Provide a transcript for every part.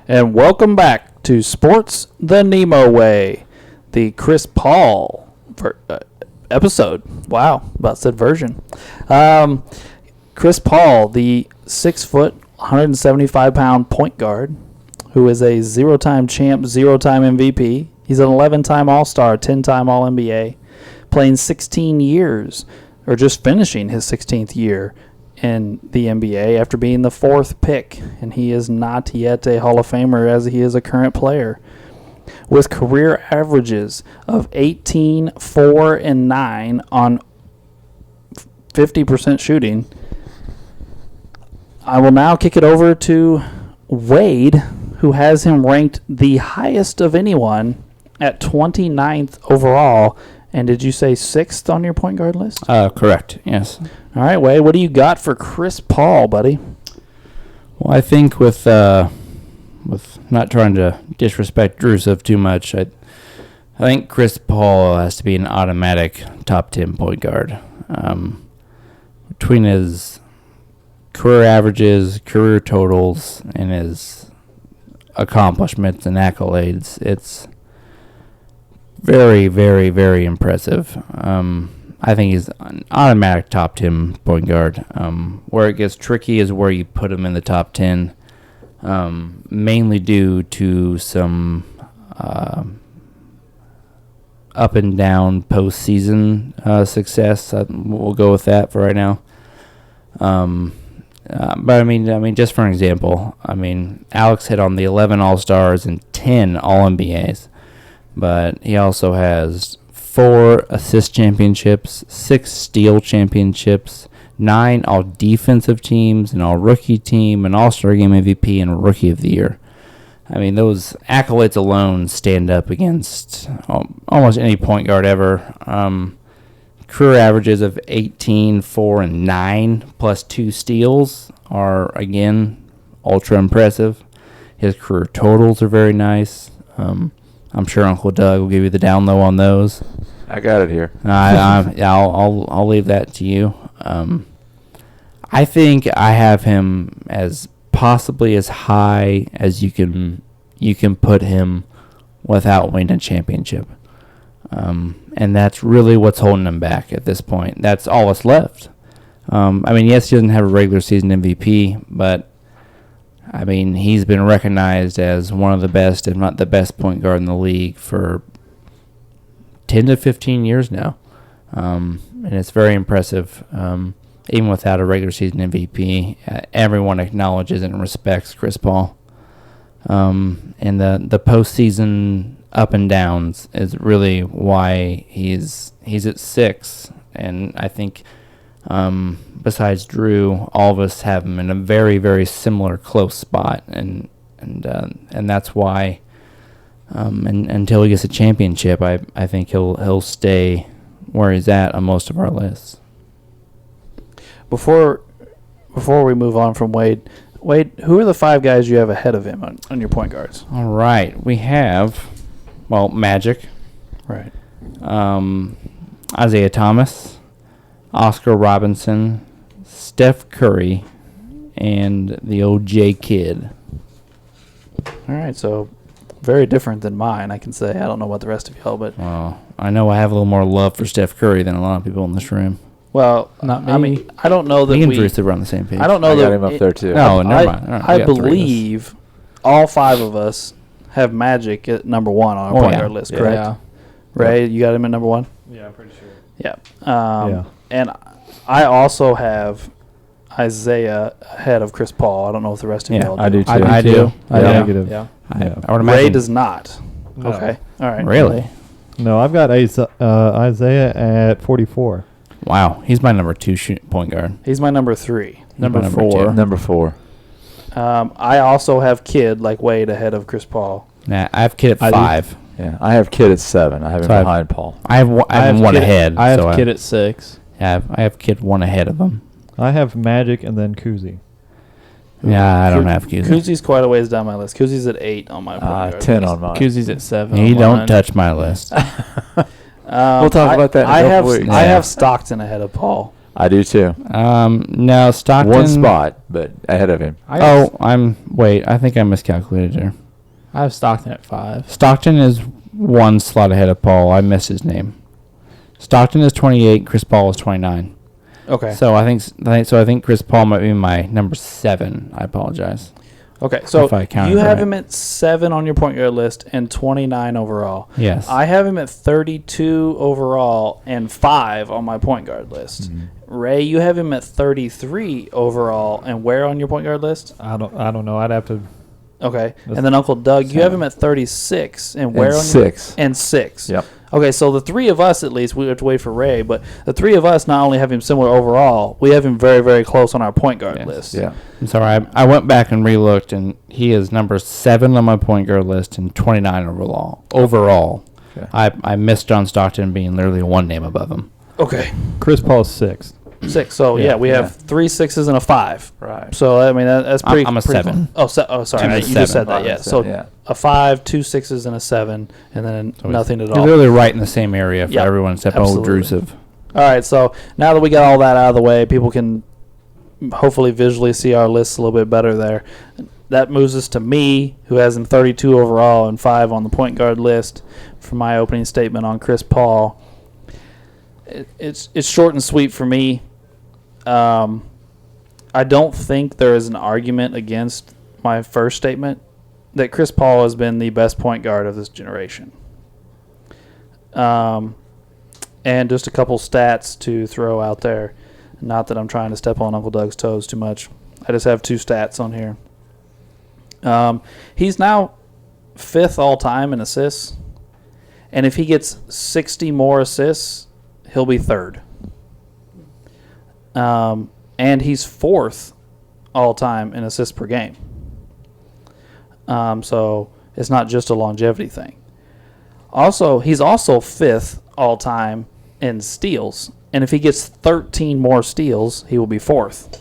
And welcome back to Sports the NEMO Way, the Chris Paul episode. Wow, about said version. Chris Paul, the 6 foot, 175 pound point guard, who is a 0-time champ, 0-time MVP. He's an 11-time All-Star, 10-time All-NBA, playing 16 years, or just finishing his 16th year in the NBA after being the 4th pick, and he is not yet a Hall of Famer as he is a current player. With career averages of 18, 4, and 9 on 50% shooting, I will now kick it over to Wade, who has him ranked the highest of anyone at 29th overall. And did you say 6th on your point guard list? Correct, yes. All right, Wade, what do you got for Chris Paul, buddy? Well, I think with not trying to disrespect Drusev too much, I think Chris Paul has to be an automatic top 10 point guard. Between his career averages, career totals, and his accomplishments and accolades, it's very, very, very impressive. I think he's an automatic top 10 point guard. Where it gets tricky is where you put him in the top 10, mainly due to some up and down postseason success. We'll go with that for right now. But I mean, just for an example, Alex hit on the 11 All-Stars and 10 All-NBAs. But he also has 4 assist championships, 6 steal championships, 9 all-defensive teams, an all-rookie team, an All-Star Game MVP, and a Rookie of the Year. Those accolades alone stand up against almost any point guard ever. Career averages of 18, 4, and 9, plus 2 steals are, again, ultra impressive. His career totals are very nice. I'm sure Uncle Doug will give you the down low on those. I got it here. I'll leave that to you. I think I have him as possibly as high as you can put him without winning a championship. And that's really what's holding him back at this point. That's all that's left. Yes, he doesn't have a regular season MVP, but he's been recognized as one of the best, if not the best, point guard in the league for 10 to 15 years now. And it's very impressive. Even without a regular season MVP, everyone acknowledges and respects Chris Paul. And the postseason up and downs is really why he's at 6. And I think besides Drew, all of us have him in a very, very similar close spot, and that's why until he gets a championship, I think he'll stay where he's at on most of our lists. Before we move on from Wade, who are the 5 guys you have ahead of him on your point guards? All right, we have Magic, right? Isaiah Thomas, Oscar Robinson, Steph Curry, and the OJ Kid. All right, so very different than mine, I can say. I don't know about the rest of y'all, but... Well, I know I have a little more love for Steph Curry than a lot of people in this room. Well, not me. I don't know that me and Bruce are on the same page. I don't know I got him up there, too. No, never mind. I believe all 5 of us have Magic at number 1 on our point guard list, correct? Yeah. Ray, you got him at number 1? Yeah, I'm pretty sure. Yeah. And I also have Isaiah ahead of Chris Paul. I don't know if the rest of y'all do. I do too. I do. Yeah. I would imagine. Ray does not. No. Okay. All right. Really? No, I've got Isaiah at 44. Wow. He's my number 2 point guard. He's my number 3. Number 4. Number 4. I also have Kid, like Wade, ahead of Chris Paul. Nah, I have Kid at 5. Yeah, I have Kid at 7. I have him behind Paul. I have one ahead. I have Kid at 6. I have Kid 1 ahead of him. I have Magic and then Kuzi. Yeah, I don't have Kuzi. Kuzi's quite a ways down my list. Kuzi's at 8 on my point guard 10 list. on mine. Kuzi's at 7. You don't touch my list. We'll talk about that in a couple weeks. I have Stockton ahead of Paul. I do too. Now Stockton. One spot, but ahead of him. I think I miscalculated there. I have Stockton at 5. Stockton is one slot ahead of Paul. I missed his name. Stockton is 28. Chris Paul is 29. Okay. So I think Chris Paul might be my number 7. I apologize. Okay, so If I counted you have right. him at 7 on your point guard list and 29 overall. Yes. I have him at 32 overall and 5 on my point guard list. Ray, you have him at 33 overall and where on your point guard list? I don't know. I'd have to. Okay, and then Uncle Doug, you have him at 36 and where And on 6. and 6. Yep. Okay, so the three of us, at least, we have to wait for Ray, but the three of us not only have him similar overall, we have him very, very close on our point guard Yes. list. Yeah. I'm sorry. I went back and re-looked, and he is number 7 on my point guard list and 29 overall. Okay. I missed John Stockton being literally one name above him. Okay, Chris Paul's 6th. 6. So, yeah, we have 3 6s and a 5. Right. So, I mean, that's pretty I'm a pretty 7. close. Sorry. I'm a You just 7. said that, yeah. So, Yeah. a 5, 2 6s, and a 7, and then nothing at You're all. literally right in the same area for Yep, everyone except absolutely. Drusiv. All right, so now that we got all that out of the way, people can hopefully visually see our lists a little bit better there. That moves us to me, who has him 32 overall and 5 on the point guard list for my opening statement on Chris Paul. It's short and sweet for me. I don't think there is an argument against my first statement that Chris Paul has been the best point guard of this generation. And just a couple stats to throw out there. Not that I'm trying to step on Uncle Doug's toes too much. I just have 2 stats on here. He's now 5th all-time in assists. And if he gets 60 more assists, he'll be 3rd. And he's 4th all-time in assists per game. So it's not just a longevity thing. Also, he's also 5th all-time in steals. And if he gets 13 more steals, he will be 4th.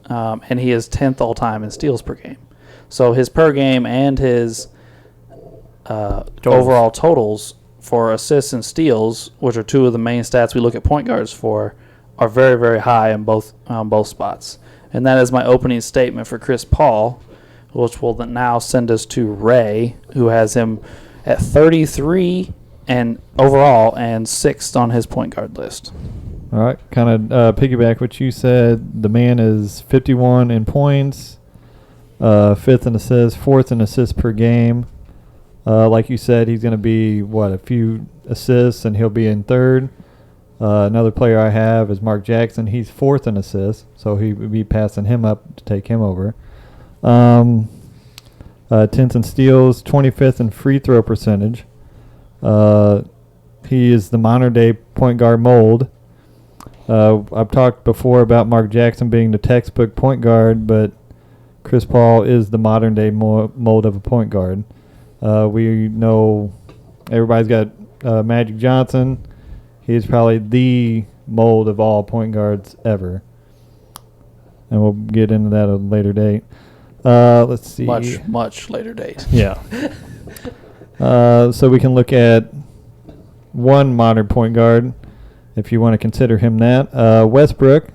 And he is 10th all-time in steals per game. So his per game and his overall totals for assists and steals, which are 2 of the main stats we look at point guards for, are very, very high in both spots. And that is my opening statement for Chris Paul, which will now send us to Ray, who has him at 33 and overall and 6th on his point guard list. All right, kind of piggyback what you said. The man is 51 in points, 5th in assists, 4th in assists per game. Like you said, he's going to be, a few assists, and he'll be in 3rd. Another player I have is Mark Jackson. He's 4th in assists, so he would be passing him up to take him over. 10th in steals, 25th in free throw percentage. He is the modern-day point guard mold. I've talked before about Mark Jackson being the textbook point guard, but Chris Paul is the modern-day mold of a point guard. We know everybody's got Magic Johnson. He's probably the mold of all point guards ever. And we'll get into that at a later date. Let's see. Much later date. Yeah. So we can look at one modern point guard, if you want to consider him that. Westbrook.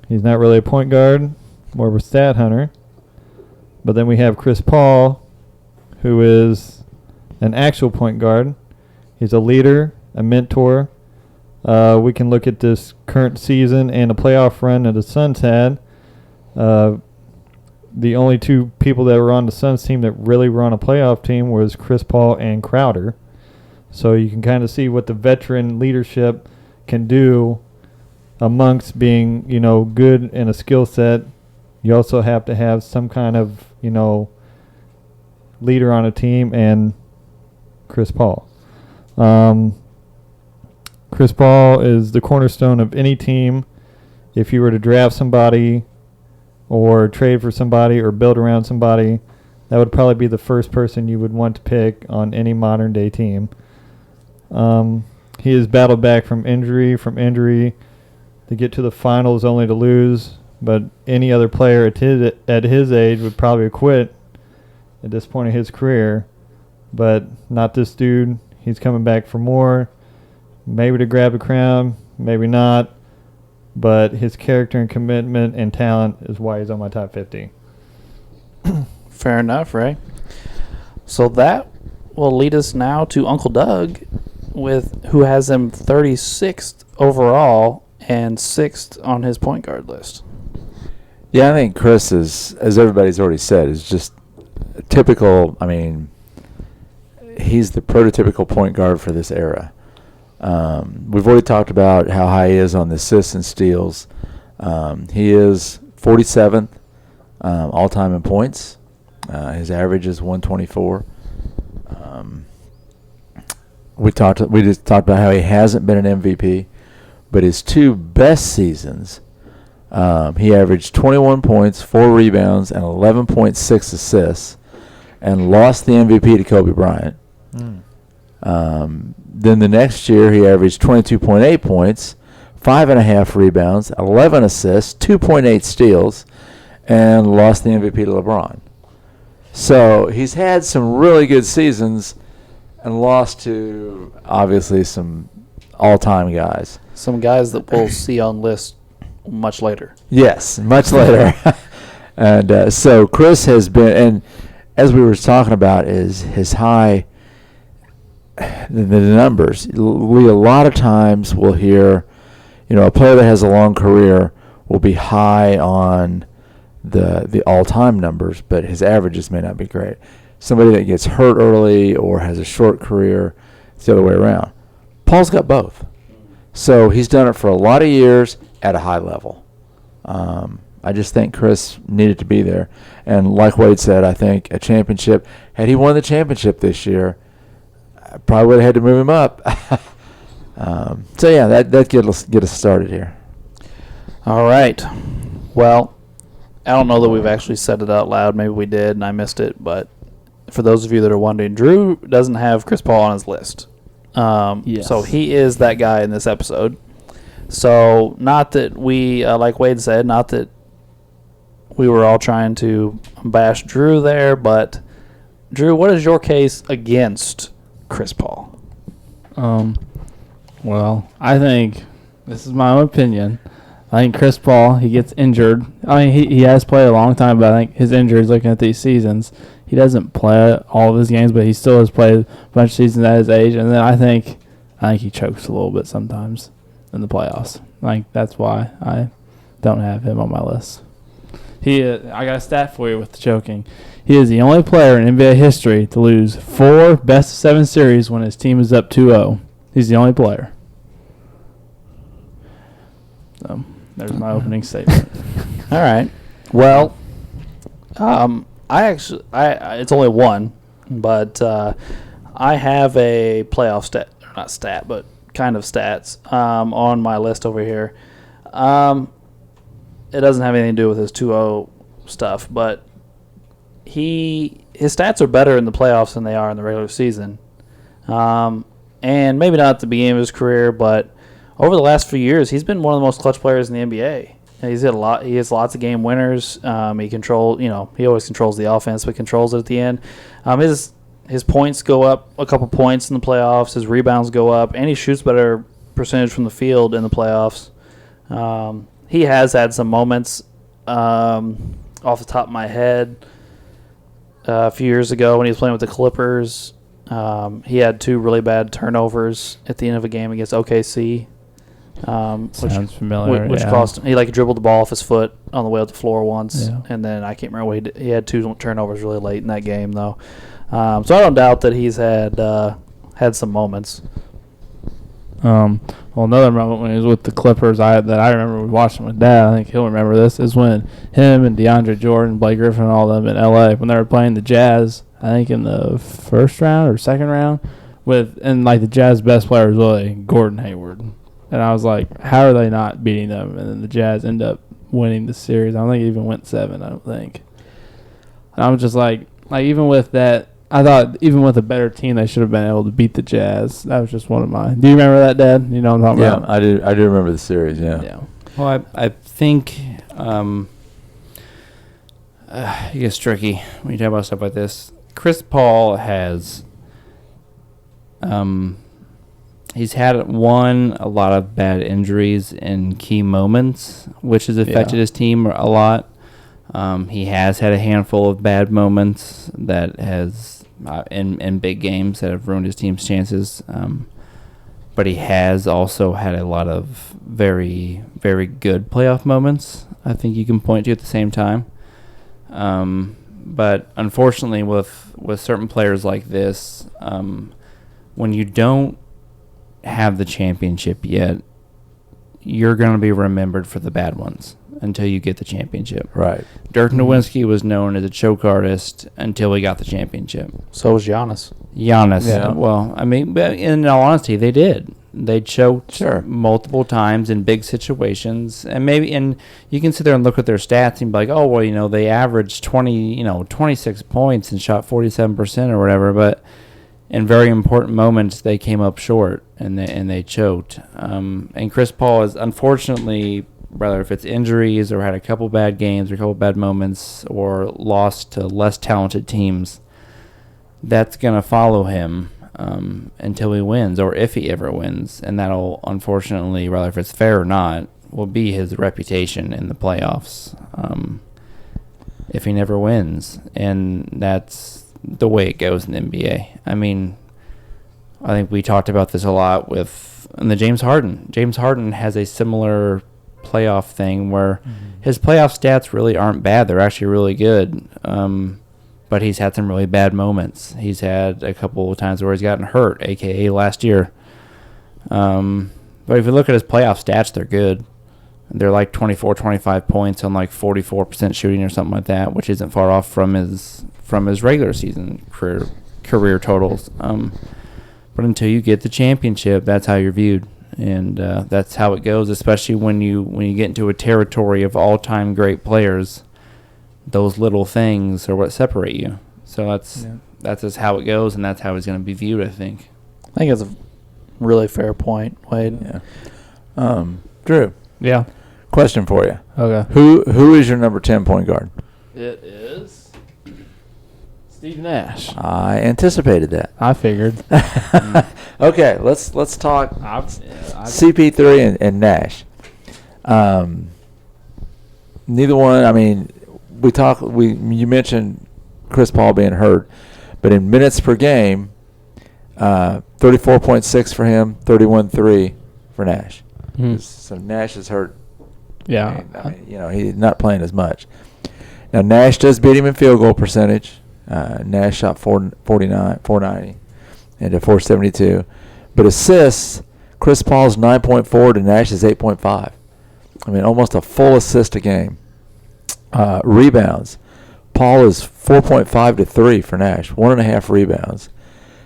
He's not really a point guard, more of a stat hunter. But then we have Chris Paul, who is an actual point guard. He's a leader, a mentor. We can look at this current season and the playoff run that the Suns had. The only 2 people that were on the Suns team that really were on a playoff team was Chris Paul and Crowder. So you can kind of see what the veteran leadership can do amongst being, good in a skill set. You also have to have some kind of, leader on a team, and Chris Paul. Chris Paul is the cornerstone of any team. If you were to draft somebody or trade for somebody or build around somebody, that would probably be the first person you would want to pick on any modern day team. He has battled back from injury to get to the finals only to lose, but any other player at his age would probably quit at this point in his career, but not this dude. He's coming back for more, maybe to grab a crown, maybe not, but his character and commitment and talent is why he's on my top 50. Fair enough, Ray. So that will lead us now to Uncle Doug, who has him 36th overall and 6th on his point guard list. Yeah, I think Chris is, as everybody's already said, is just a typical. I mean, he's the prototypical point guard for this era. We've already talked about how high he is on the assists and steals. He is 47th all-time in points. His average is 124. We just talked about how he hasn't been an MVP, but his two best seasons, he averaged 21 points, 4 rebounds, and 11.6 assists, and lost the MVP to Kobe Bryant. Then the next year, he averaged 22.8 points, 5.5 rebounds, 11 assists, 2.8 steals, and lost the MVP to LeBron. So he's had some really good seasons and lost to, obviously, some all-time guys. Some guys that we'll see on lists much later. Yes, much later. And so Chris has been, and as we were talking about, is his high, the numbers. We a lot of times will hear, a player that has a long career will be high on the all-time numbers, but his averages may not be great. Somebody that gets hurt early or has a short career, it's the other way around. Paul's got both. So he's done it for a lot of years at a high level. I just think Chris needed to be there. And like Wade said, I think a championship, had he won the championship this year, I probably would have had to move him up. So, yeah, that get us started here. All right. Well, I don't know that we've actually said it out loud. Maybe we did and I missed it. But for those of you that are wondering, Drew doesn't have Chris Paul on his list. Yes. So he is that guy in this episode. So not that we, like Wade said, not that we were all trying to bash Drew there, but Drew, what is your case against Chris Paul? Well, I think, this is my own opinion, I think Chris Paul, he gets injured. I mean, he has played a long time, but I think his injuries, looking at these seasons, he doesn't play all of his games, but he still has played a bunch of seasons at his age. And then I think he chokes a little bit sometimes in the playoffs. Like, that's why I don't have him on my list. I got a stat for you with the choking. He is the only player in NBA history to lose 4 best-of-7 series when his team is up 2-0. He's the only player. So, there's my opening statement. All right. Well, it's only one, but I have a playoff stat, not stat, but kind of stats on my list over here. It doesn't have anything to do with his 2-0 stuff, but his stats are better in the playoffs than they are in the regular season. And maybe not at the beginning of his career, but over the last few years, he's been one of the most clutch players in the NBA. He's hit a lot. He has lots of game winners. He always controls the offense, but controls it at the end. His points go up a couple points in the playoffs. His rebounds go up, and he shoots better percentage from the field in the playoffs. He has had some moments off the top of my head. A few years ago when he was playing with the Clippers, he had 2 really bad turnovers at the end of a game against OKC. Sounds familiar. Which cost him. He dribbled the ball off his foot on the way up the floor once, Yeah. and then I can't remember what he did. He had 2 turnovers really late in that game, though. So I don't doubt that he's had some moments. Well, another moment when he was with the Clippers that I remember watching with Dad, I think he'll remember this, is when him and DeAndre Jordan, Blake Griffin, and all of them in L.A., when they were playing the Jazz, I think in the first round or second round, and the Jazz best player was really Gordon Hayward. And I was like, how are they not beating them? And then the Jazz end up winning the series. I don't think it even went 7, I don't think. And I was just like even with that, I thought even with a better team, they should have been able to beat the Jazz. That was just one of mine. Do you remember that, Dad? You know what I'm talking about? Yeah, I do remember the series, yeah. Yeah. Well, I think it gets tricky when you talk about stuff like this. Chris Paul has he's had a lot of bad injuries in key moments, which has affected his team a lot. He has had a handful of bad moments that has in big games that have ruined his team's chances. But he has also had a lot of very, very good playoff moments, I think you can point to at the same time. But unfortunately, with certain players like this, when you don't have the championship yet, you're going to be remembered for the bad ones until you get the championship. Right. Dirk Nowitzki was known as a choke artist until he got the championship. So was Giannis. Yeah. Well, I mean, but in all honesty, they did. They choked multiple times in big situations, and you can sit there and look at their stats and be like, oh, well, they averaged 26 points and shot 47% or whatever, but in very important moments they came up short and they choked. And Chris Paul is unfortunately, whether if it's injuries or had a couple bad games or a couple bad moments or lost to less talented teams, that's going to follow him until he wins, or if he ever wins. And that'll, unfortunately, whether if it's fair or not, will be his reputation in the playoffs if he never wins. And that's the way it goes in the NBA. I mean, I think we talked about this a lot with the James Harden. James Harden has a similar playoff thing where his playoff stats really aren't bad. They're actually really good. But he's had some really bad moments. He's had a couple of times where he's gotten hurt, a.k.a. last year. But if you look at his playoff stats, they're good. They're like 24, 25 points on like 44% shooting or something like that, which isn't far off from his regular season career totals. But until you get the championship, that's how you're viewed. And that's how it goes, especially when you get into a territory of all-time great players. Those little things are what separate you. So that's just how it goes, and that's how he's going to be viewed, I think. I think it's a really fair point, Wade. Yeah. Drew. Yeah. Question for you. Okay. Who is your number 10 point guard? It is Steve Nash. I anticipated that. I figured. Okay, let's talk CP3 and Nash. Neither one. I mean, you mentioned Chris Paul being hurt, but in minutes per game, 34.6 for him, 31.3 for Nash. So Nash is hurt. Yeah. I mean, he's not playing as much. Now Nash does beat him in field goal percentage. Nash shot 490 and a 472, but assists, Chris Paul's 9.4 to Nash's 8.5. I mean, almost a full assist a game. Rebounds, Paul is 4.5 to 3 for Nash, 1.5 rebounds.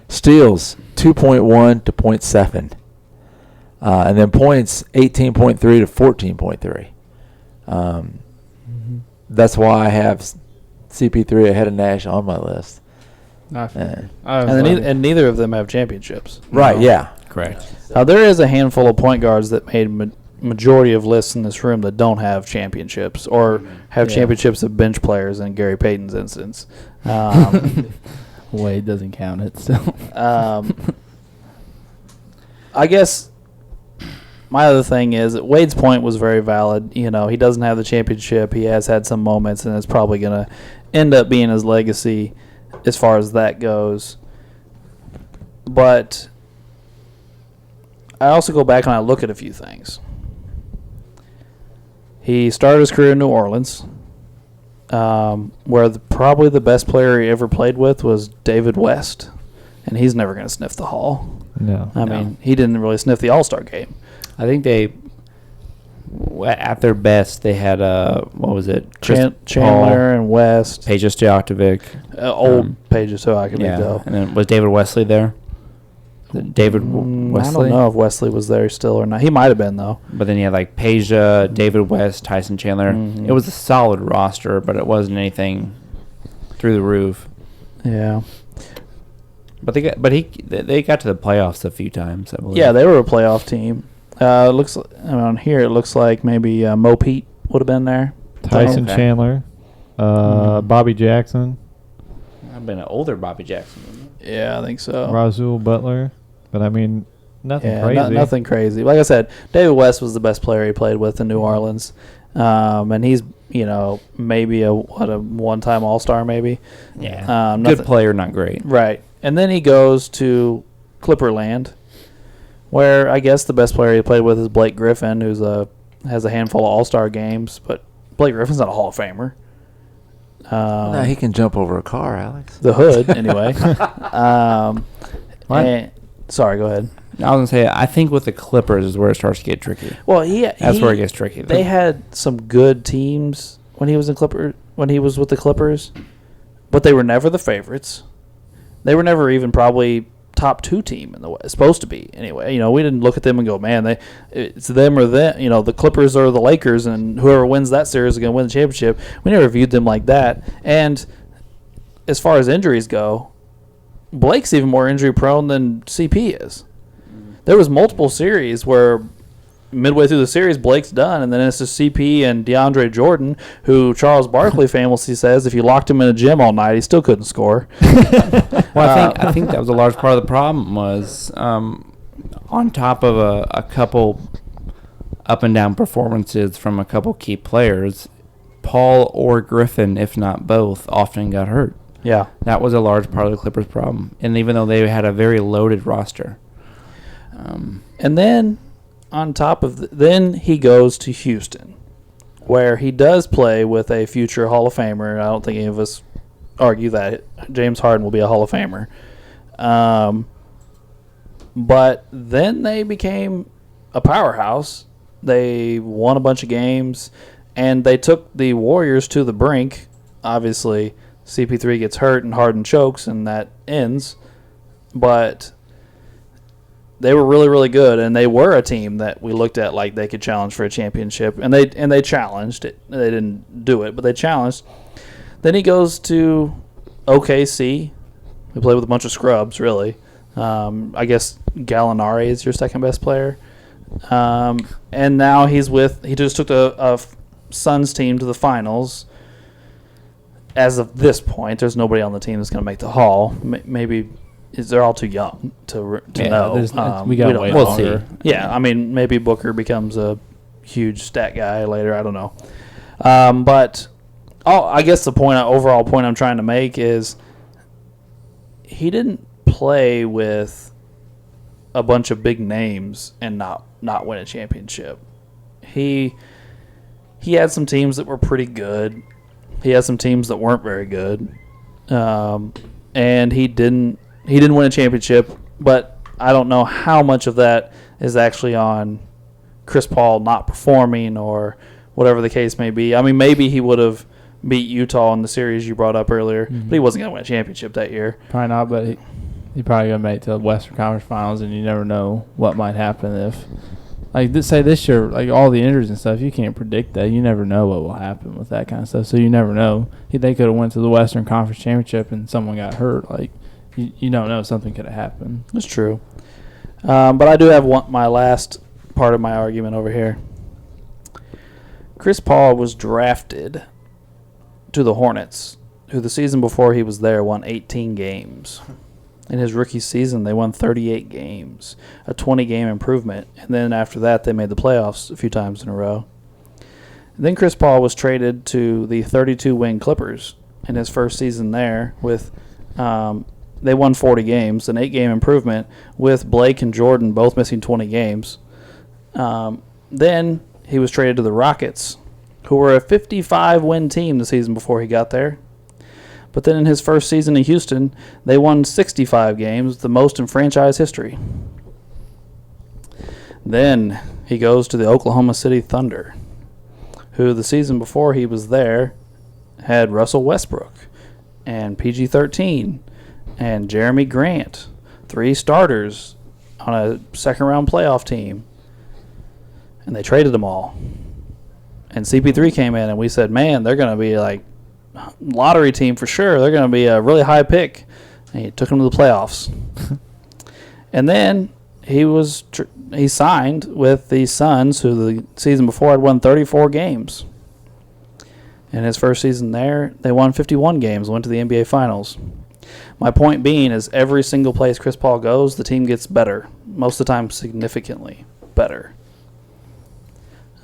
Steals, 2.1 to 0.7. And then points, 18.3 to 14.3. That's why I have CP3 ahead of Nash on my list. And neither of them have championships. Right, yeah. Correct. There is a handful of point guards that made majority of lists in this room that don't have championships or have championships of bench players in Gary Payton's instance. Wade doesn't count it still. I guess my other thing is that Wade's point was very valid. He doesn't have the championship. He has had some moments, and it's probably going to end up being his legacy as far as that goes. But I also go back and I look at a few things. He started his career in New Orleans, where probably the best player he ever played with was David West, and he's never going to sniff the Hall. No. I mean, he didn't really sniff the All-Star game. I think they, at their best, they had what was it? Chandler and West. Peja Stojakovic. Old Peja Stojakovic, though. And then was David Wesley there? David Wesley? I don't know if Wesley was there still or not. He might have been, though. But then you had like Peja, David West, Tyson Chandler. Mm-hmm. It was a solid roster, but it wasn't anything through the roof. Yeah. But they got to the playoffs a few times, I believe. Yeah, they were a playoff team. Looks on here. It looks like maybe Mo Pete would have been there. Tyson Chandler, Bobby Jackson. I've been an older Bobby Jackson. Yeah, I think so. Razul Butler. But I mean, Nothing crazy. Nothing crazy. Like I said, David West was the best player he played with in New Orleans, and he's maybe a one-time All-Star maybe. Yeah, good player, not great. Right, and then he goes to Clipperland, where I guess the best player he played with is Blake Griffin, who's has a handful of All-Star games, but Blake Griffin's not a Hall of Famer. No, he can jump over a car, Alex. The hood, anyway. Sorry, go ahead. I was gonna say, I think with the Clippers is where it starts to get tricky. Well, that's where it gets tricky. They had some good teams when he was with the Clippers, but they were never the favorites. They were never even probably top 2 team in the West. Supposed to be anyway. We didn't look at them and go, man, it's them or them. The Clippers or the Lakers, and whoever wins that series is going to win the championship. We never viewed them like that. And as far as injuries go, Blake's even more injury prone than CP is. There was multiple series where midway through the series, Blake's done, and then it's just CP and DeAndre Jordan, who Charles Barkley famously says if you locked him in a gym all night, he still couldn't score. Well, I think that was a large part of the problem was on top of a couple up and down performances from a couple key players, Paul or Griffin, if not both, often got hurt. Yeah. That was a large part of the Clippers' problem. And even though they had a very loaded roster. And then on top of then he goes to Houston, where he does play with a future Hall of Famer. I don't think any of us argue that James Harden will be a Hall of Famer. But then they became a powerhouse. They won a bunch of games, and they took the Warriors to the brink. Obviously, CP3 gets hurt and Harden chokes, and that ends. But they were really, really good, and they were a team that we looked at like they could challenge for a championship, and they challenged it. They didn't do it, but they challenged. Then he goes to OKC. We played with a bunch of scrubs, really. I guess Gallinari is your second best player. And now he just took a Suns team to the finals. As of this point, there's nobody on the team that's going to make the Hall. Maybe they're all too young to know. We got to wait longer. See. Yeah, maybe Booker becomes a huge stat guy later. I don't know. But I guess the overall point I'm trying to make is he didn't play with a bunch of big names and not win a championship. He had some teams that were pretty good. He had some teams that weren't very good, and he didn't win a championship. But I don't know how much of that is actually on Chris Paul not performing or whatever the case may be. Maybe he would have beat Utah in the series you brought up earlier, but he wasn't going to win a championship that year. Probably not, but he probably going to make it to the Western Conference Finals, and you never know what might happen if. This year, all the injuries and stuff, you can't predict that. You never know what will happen with that kind of stuff. So you never know. They could have went to the Western Conference Championship and someone got hurt. You don't know. Something could have happened. That's true. But I do have my last part of my argument over here. Chris Paul was drafted to the Hornets, who the season before he was there won 18 games. In his rookie season, they won 38 games, a 20-game improvement. And then after that, they made the playoffs a few times in a row. And then Chris Paul was traded to the 32-win Clippers in his first season there. They won 40 games, an 8-game improvement, with Blake and Jordan both missing 20 games. Then he was traded to the Rockets, who were a 55-win team the season before he got there. But then in his first season in Houston, they won 65 games, the most in franchise history. Then he goes to the Oklahoma City Thunder, who the season before he was there had Russell Westbrook and PG-13 and Jeremy Grant, 3 starters on a second-round playoff team. And they traded them all. And CP3 came in, and we said, man, they're going to be lottery team for sure. They're going to be a really high pick. And he took them to the playoffs. And then he signed with the Suns, who the season before had won 34 games. In his first season there, they won 51 games, went to the NBA Finals. My point being is every single place Chris Paul goes, the team gets better. Most of the time, significantly better.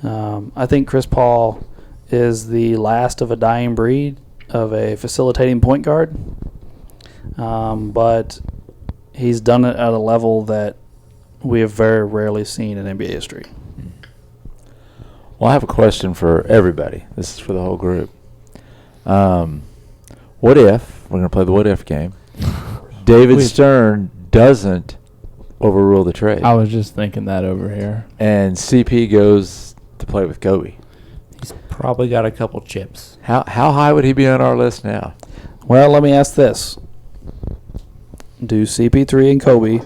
I think Chris Paul is the last of a dying breed of a facilitating point guard. But he's done it at a level that we have very rarely seen in NBA history. Well, I have a question for everybody. This is for the whole group. What if, we're going to play the what if game, David Stern doesn't overrule the trade? I was just thinking that over here. And CP goes to play with Kobe. He's probably got a couple chips. How high would he be on our list now? Well, let me ask this. Do CP3 and Kobe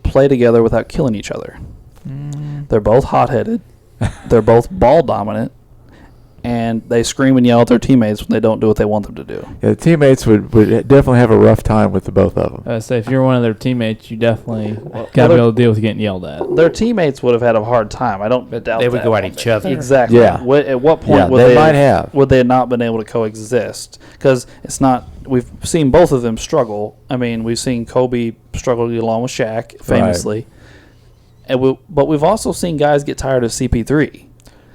play together without killing each other? They're both hot-headed. They're both ball dominant. And they scream and yell at their teammates when they don't do what they want them to do. Yeah, the teammates would definitely have a rough time with the both of them. I say if you're one of their teammates, you definitely got to be able to deal with getting yelled at. Their teammates would have had a hard time. I don't doubt They would that go at one each bit. other. Exactly. Yeah. At what point Yeah, would they might have. would they not been able to coexist? Because it's not. We've seen both of them struggle. I mean, we've seen Kobe struggle to get along with Shaq famously, but we've also seen guys get tired of CP3.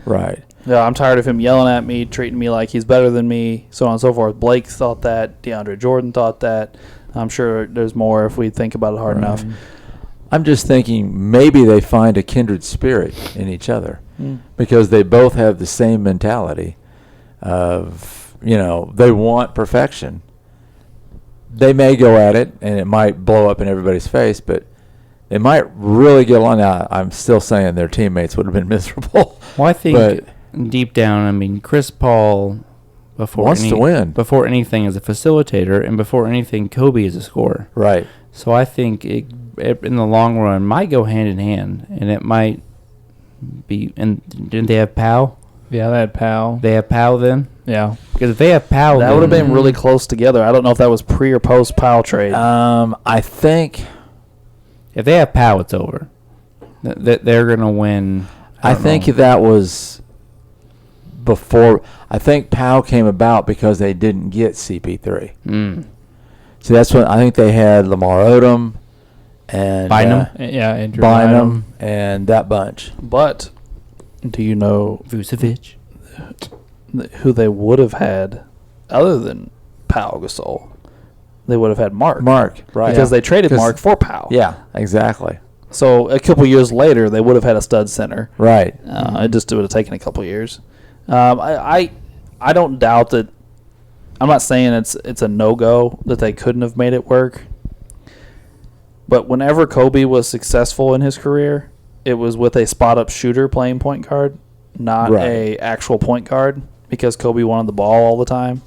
Right. Yeah, I'm tired of him yelling at me, treating me like he's better than me, so on and so forth. Blake thought that. DeAndre Jordan thought that. I'm sure there's more if we think about it hard enough. I'm just thinking maybe they find a kindred spirit in each other because they both have the same mentality of, they want perfection. They may go at it and it might blow up in everybody's face, but they might really get along. Now, I'm still saying their teammates would have been miserable. Well, I think deep down, I mean, Chris Paul wants to win. Before anything is a facilitator, and before anything, Kobe is a scorer. Right. So I think it in the long run might go hand in hand, and it might be. And didn't they have Powell? Yeah, they had Powell. They have Powell then? Yeah. Because if they have Powell, That would have been really close together. I don't know if that was pre or post Powell trade. I think if they have Powell, it's over. They're going to win. I think that was before. I think Powell came about because they didn't get CP3. So that's what I think they had. Lamar Odom and Bynum. Andrew Bynum and that bunch. But do you know Vucevic. who they would have had other than Powell Gasol? They would have had Mark. Right. Because they traded Mark for Powell. Yeah, exactly. So a couple years later, they would have had a stud center. Right. It just would have taken a couple years. I don't doubt that. I'm not saying it's a no-go that they couldn't have made it work. But whenever Kobe was successful in his career, it was with a spot-up shooter playing point guard, not a actual point guard, because Kobe wanted the ball all the time.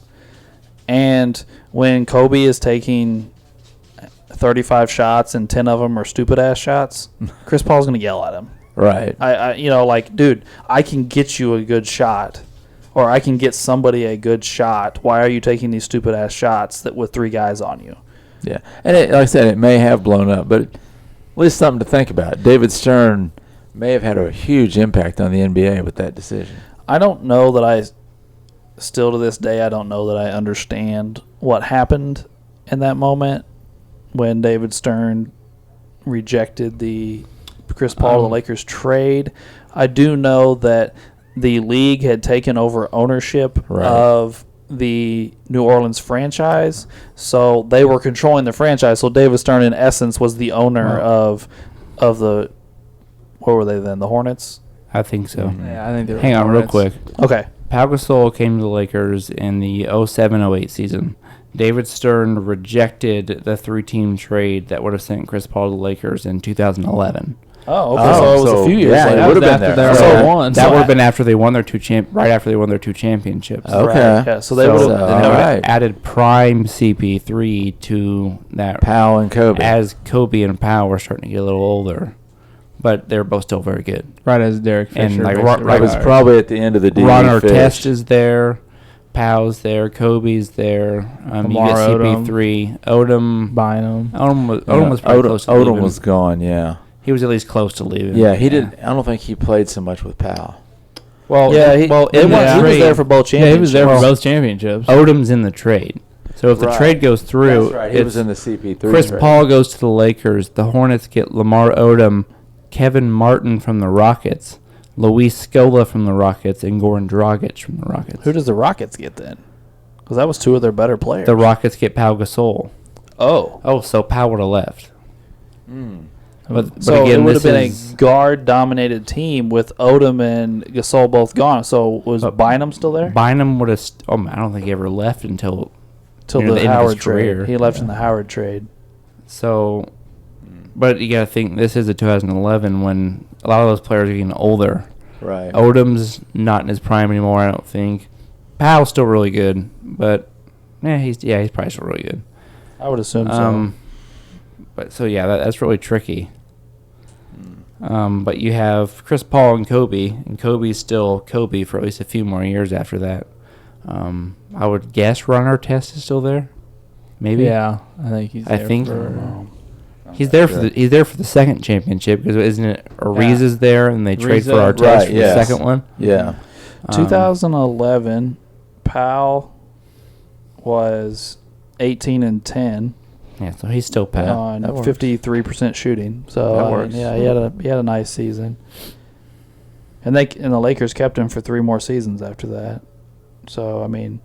And when Kobe is taking 35 shots and 10 of them are stupid-ass shots, Chris Paul's going to yell at him. Right. Dude, I can get you a good shot, or I can get somebody a good shot. Why are you taking these stupid-ass shots with three guys on you? Yeah. And like I said, it may have blown up, but at least something to think about. David Stern may have had a huge impact on the NBA with that decision. I don't know that still to this day, I don't know that I understand what happened in that moment when David Stern rejected the Chris Paul to the Lakers trade. I do know that the league had taken over ownership of the New Orleans franchise, so they were controlling the franchise. So David Stern, in essence, was the owner of the. What were they then? The Hornets. I think so. Yeah, I think they were. Hang on, real quick. Okay. Pau Gasol came to the Lakers in the 07-08 season. David Stern rejected the three-team trade that would have sent Chris Paul to the Lakers in 2011. Oh, okay. So it was a few years later. it would have been there. That would have been after they won their right after they won their two championships. Okay. Right. Yeah, so they would have added prime CP3 to that. Powell and Kobe. As Kobe and Powell were starting to get a little older. But they're both still very good. Right as Derek Fisher. And like It was probably at the end of the Ron Artest is there. Powell's there. Kobe's there. You get CP3. Odom. Bynum. Odom was probably close to leaving. Odom was gone, yeah. He was at least close to leaving. Yeah, he didn't. I don't think he played so much with Powell. Well, he was there for both championships. Yeah, he was there for both championships. Odom's in the trade. So So if the Right. trade goes through, That's right. He was in the CP3 Chris trade. Paul goes to the Lakers. The Hornets get Lamar Odom, Kevin Martin from the Rockets, Luis Scola from the Rockets, and Goran Dragic from the Rockets. Who does the Rockets get then? Because that was two of their better players. The Rockets get Pau Gasol. Oh. Oh, so Pau would have left. But So again, it would this have been is a guard-dominated team with Odom and Gasol both gone. So was Bynum still there? Bynum would have. I don't think he ever left until Till near the end of his Howard trade. career. He left in the Howard trade. So. But you got to think this is a 2011 when a lot of those players are getting older. Right. Odom's not in his prime anymore, I don't think. Powell's still really good, but he's probably still really good. I would assume so. But so yeah, that's really tricky. But you have Chris Paul and Kobe's still Kobe for at least a few more years after that. I would guess Ron Artest is still there. Maybe. Yeah, I think he's. I There think for, he's there for the second championship because isn't it Ariza's there and they trade for Ariza, Artest right, for yes. the second one? Yeah. 2011, Powell was 18-10 Yeah, so he's still Powell. on That works. 53% shooting. So That I mean, works. yeah, he had a nice season. And the Lakers kept him for 3 more seasons after that. So I mean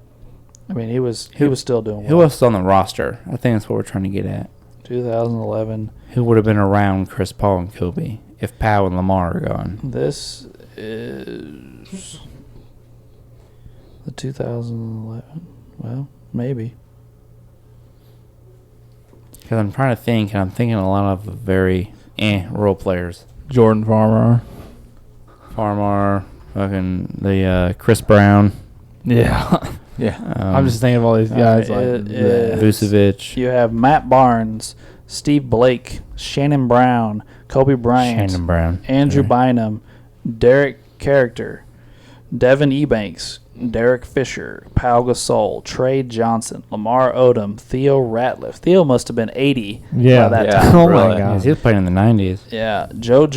he was still doing well. Who else is on the roster? I think that's what we're trying to get at. 2011. Who would have been around Chris Paul and Kobe if Powell and Lamar are gone? This is the 2011. Well, maybe. Because I'm trying to think, and I'm thinking a lot of very role players. Jordan Farmer. Farmar, fucking the Chris Brown, Yeah. Yeah. I'm just thinking of all these guys. it Like, is- Vucevic, You have Matt Barnes, Steve Blake, Shannon Brown, Kobe Bryant, Shannon Brown, Andrew Sorry. Bynum, Derek Character, Devin Ebanks, Derek Fisher, Pau Gasol, Trey Johnson, Lamar Odom, Theo Ratliff. Theo must have been 80 Yeah. by that Yeah. time. Oh really. my Yeah, god. he was playing in the 90s. Yeah, Joe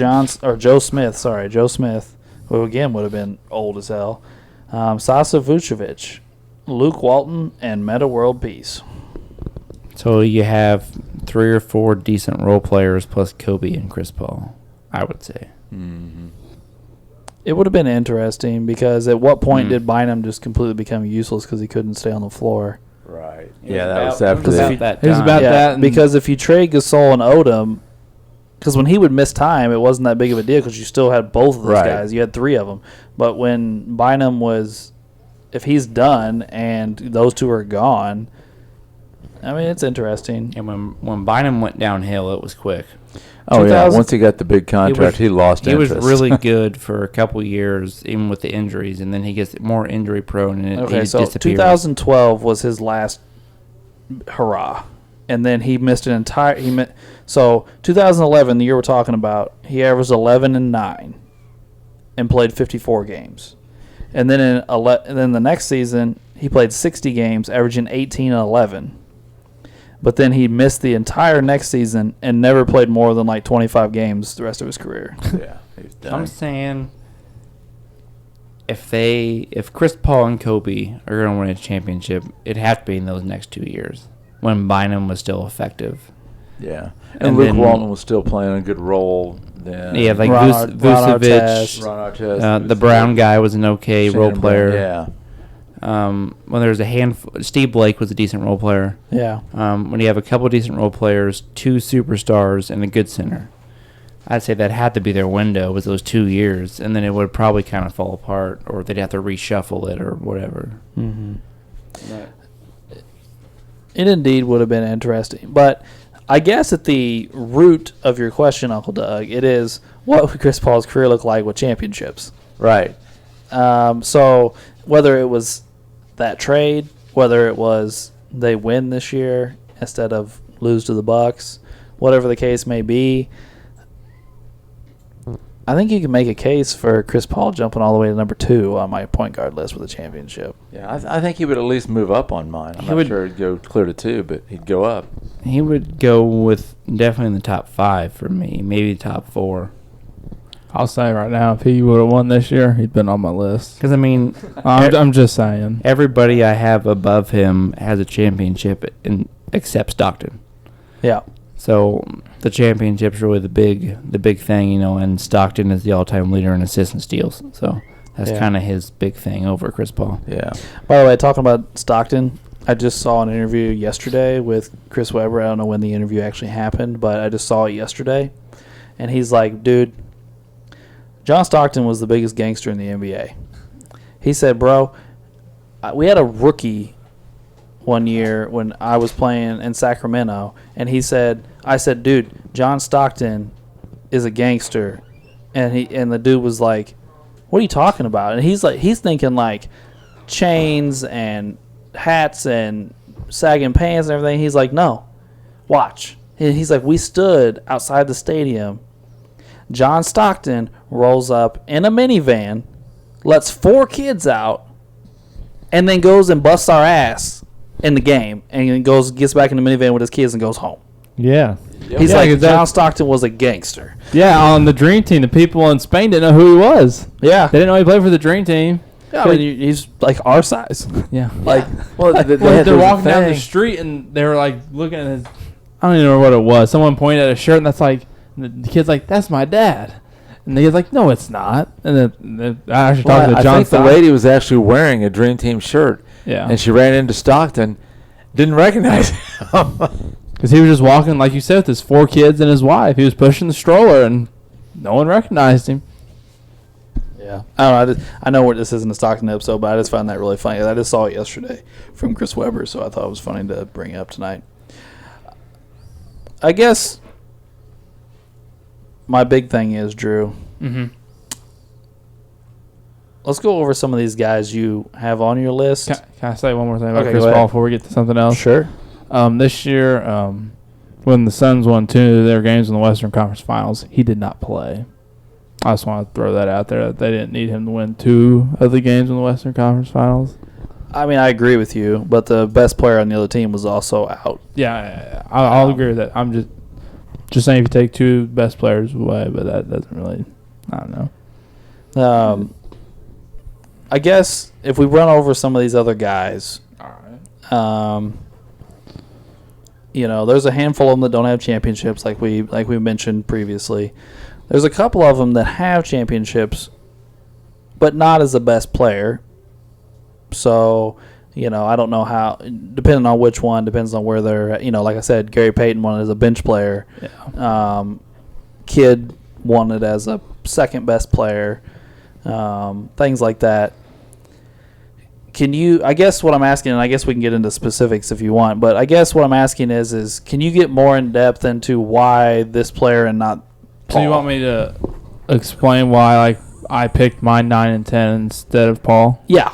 Smith, who again would have been old as hell. Sasa Vucevic, Luke Walton, and Meta World Peace. So you have 3 or 4 decent role players plus Kobe and Chris Paul, I would say. Mm-hmm. It would have been interesting because at what point did Bynum just completely become useless because he couldn't stay on the floor? Right. It Yeah, was that was about- after it was that. about that It was time. about Yeah, that and- because if you trade Gasol and Odom, because when he would miss time, it wasn't that big of a deal because you still had both of those Right. guys. You had 3 of them. But when Bynum if he's done and those 2 are gone, I mean, it's interesting. And when Bynum went downhill, it was quick. Oh, yeah. 2000 Once he got the big contract, he lost He was interest. really good for a couple years, even with the injuries, and then he gets more injury prone, and Okay, he so disappears. 2012 was his last hurrah, and then he missed an entire. So 2011, the year we're talking about, he averaged 11-9, and played 54 games, and then and then the next season he played 60 games, averaging 18-11. But then he missed the entire next season and never played more than like 25 games the rest of his career. Yeah. He's done. I'm saying if Chris Paul and Kobe are going to win a championship, it'd have to be in those next 2 years when Bynum was still effective. Yeah. And And Luke then- Walton was still playing a good role then. Yeah, like Ron Vucevic, Artest. Ron Artest. the Brown guy was an okay Shannon role Brown, player. Yeah. When there's a handful, Steve Blake was a decent role player. Yeah. When you have a couple decent role players, 2 superstars, and a good center, I'd say that had to be their window was those 2 years, and then it would probably kind of fall apart, or they'd have to reshuffle it or whatever. Mm-hmm. It indeed would have been interesting. But I guess at the root of your question, Uncle Doug, it is what would Chris Paul's career look like with championships? Right. So whether it was that trade, whether it was they win this year instead of lose to the Bucks, whatever the case may be, I think you can make a case for Chris Paul jumping all the way to number 2 on my point guard list with a championship. Yeah, I think he would at least move up on mine. I'm He not would- sure he'd go clear to 2, but he'd go up. He would go with definitely in the top 5 for me, maybe top 4. I'll say right now, if he would have won this year, he'd been on my list. Because, I mean, I'm just saying. everybody I have above him has a championship except Stockton. Yeah. So the championship's really the big thing, you know, and Stockton is the all-time leader in assists and steals. So that's Yeah. kind of his big thing over Chris Paul. Yeah. By the way, talking about Stockton, I just saw an interview yesterday with Chris Webber. I don't know when the interview actually happened, but I just saw it yesterday. And he's like, dude, John Stockton was the biggest gangster in the NBA. He said, bro, we had a rookie one year when I was playing in Sacramento, and I said, dude, John Stockton is a gangster. And the dude was like, what are you talking about? And he's thinking like chains and hats and sagging pants and everything. He's like, no, watch. And he's like, we stood outside the stadium. John Stockton rolls up in a minivan, lets 4 kids out, and then goes and busts our ass in the game, and then gets back in the minivan with his kids and goes home. Yeah. He's Yeah, like, 'cause John Stockton was a gangster. Yeah, on the Dream Team, the people in Spain didn't know who he was. Yeah. They didn't know he played for the Dream Team. I mean, he's like our size. Yeah. Like, Well, They're walking down the street and they were like looking at his. I don't even know what it was. Someone pointed at a shirt and that's like, the kid's like, "That's my dad," and the kid's like, "No, it's not." And then I actually talked to I John. think the lady was actually wearing a Dream Team shirt, Yeah. and she ran into Stockton, didn't recognize him. Because he was just walking, like you said, with his 4 kids and his wife. He was pushing the stroller, and no one recognized him. yeah. I don't know. I know this isn't a Stockton episode, but I just found that really funny. I just saw it yesterday from Chris Webber, so I thought it was funny to bring up tonight. I guess my big thing is, Drew, Mm-hmm. let's go over some of these guys you have on your list. Can I say one more thing about Okay, Chris go ahead. Paul before we get to something else? Sure. This year, when the Suns won 2 of their games in the Western Conference Finals, he did not play. I just want to throw that out there that they didn't need him to win 2 of the games in the Western Conference Finals. I mean, I agree with you, but the best player on the other team was also out. Yeah, I'll agree with that. I'm just saying if you take 2 best players away, but that doesn't really, I don't know. I guess if we run over some of these other guys, All right. you know, there's a handful of them that don't have championships, like we mentioned previously. There's a couple of them that have championships, but not as the best player. So, you know, I don't know how, depending on which one, depends on where they're, you know, like I said, Gary Payton won as a bench player. Yeah. Kidd won it as a second best player. Things like that. Can you, I guess what I'm asking, and I guess we can get into specifics if you want, but I guess what I'm asking is can you get more in depth into why this player and not Paul? So you want me to explain why, like, I picked my 9 and 10 instead of Paul? Yeah.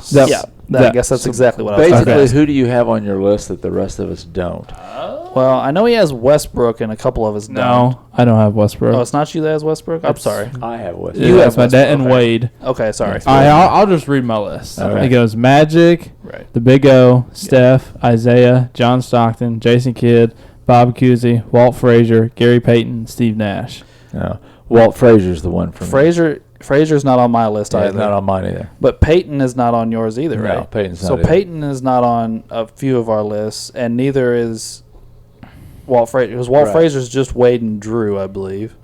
I guess that's exactly what I was talking Basically, about. who do you have on your list that the rest of us don't? Well, I know he has Westbrook and a couple of his don't. No, I don't have Westbrook. Oh, it's not you that has Westbrook? I'm sorry. I have West. You have have my dad and Westbrook, okay. Wade. Okay, sorry. I'll just read my list. Okay. It goes Magic, Right. the Big O, Steph, Isaiah, John Stockton, Jason Kidd, Bob Cousy, Walt Frazier, Gary Payton, Steve Nash. No, Walt Frazier's the one for me. Frazier's not on my list Yeah, either. not on mine either. But Payton is not on yours either, No, right? Payton's not So either. Payton is not on a few of our lists, and neither is Walt Frazier. Because Walt Right. Frazier's just Wade and Drew, I believe.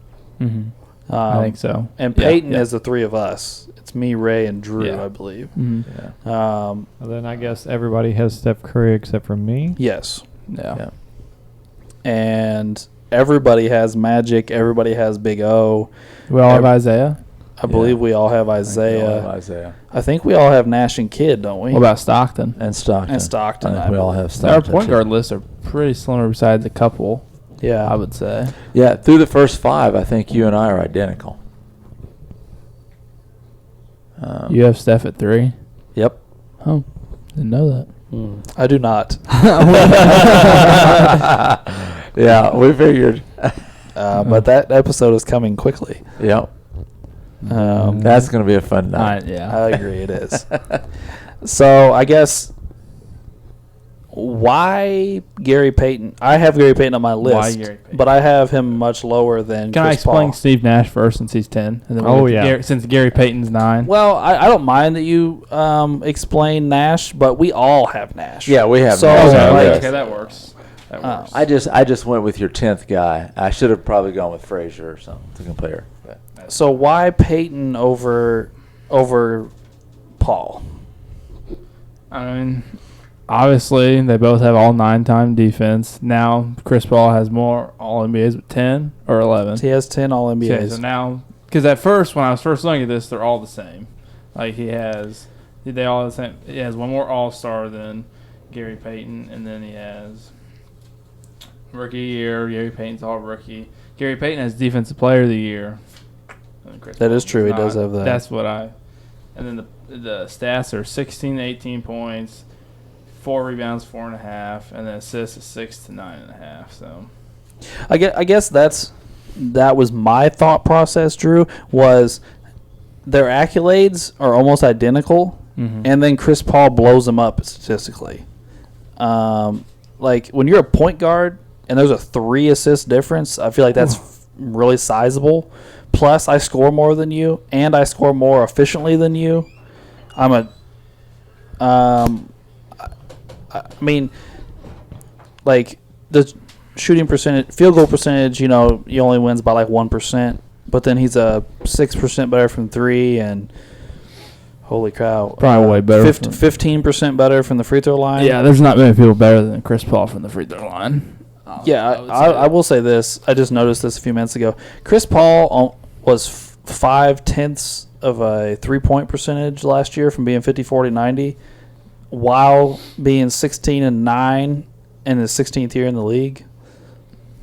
Mm-hmm. I think so. And Yeah, Payton yeah. is the 3 of us. It's me, Ray, and Drew, Yeah. I believe. Mm-hmm. Yeah. And then I guess everybody has Steph Curry except for me. Yes. Yeah. And everybody has Magic. Everybody has Big O. We all have Isaiah. I believe we all have Isaiah. Isaiah. I think we all have Nash and Kidd, don't we? What about Stockton? And Stockton. And Stockton, I I think we all have Our Stockton. point too. guard lists are pretty similar besides a couple, Yeah. I would say. Yeah, through the first 5, I think you and I are identical. You have Steph at 3. Yep. Oh, didn't know that. I do not. Yeah, we figured. But that episode is coming quickly. Yep. That's going to be a fun night. Yeah. I agree, it is. So I guess why Gary Payton? I have Gary Payton on my list, Gary Payton? but I have him much lower than Can I Chris explain Paul. Steve Nash first since he's 10? And then Oh, we'll- yeah. since Gary Payton's 9. Well, I don't mind that you explain Nash, but we all have Nash. Yeah, we have So, Nash. Okay, like, okay, that works. That Oh. works. I just went with your 10th guy. I should have probably gone with Frazier or something to compare. But so why Payton over Paul? I mean, obviously, they both have all 9-time defense. Now, Chris Paul has more All-NBAs with 10 or 11. He has 10 All NBAs. Okay, so now, because at first, when I was first looking at this, they're all the same. Like, they all the same. He has one more All-Star than Gary Payton, and then he has Rookie Year. Gary Payton's all rookie. Gary Payton has Defensive Player of the Year. And Chris That is Paul true. He does does not. have that. That's what I. And then the stats are 16 to 18 points, 4 rebounds, 4.5, and then assists is 6 to 9.5. So I guess that was my thought process. Drew, was their accolades are almost identical, and then Chris Paul blows them up statistically. Like when you're a point guard and there's a 3 assist difference, I feel like that's really sizable. Plus, I score more than you, and I score more efficiently than you. I mean, like the shooting percentage, field goal percentage, he only wins by like 1%, but then he's a 6% better from 3, and holy cow, Probably way better 15% better from the free throw line. yeah, there's not many people better than Chris Paul from the free throw line. Yeah, I would say I will say this. I just noticed this a few minutes ago. Chris Paul was 0.5 of a 3-point percentage last year from being 50, 40, 90, while being 16-9 in his 16th year in the league.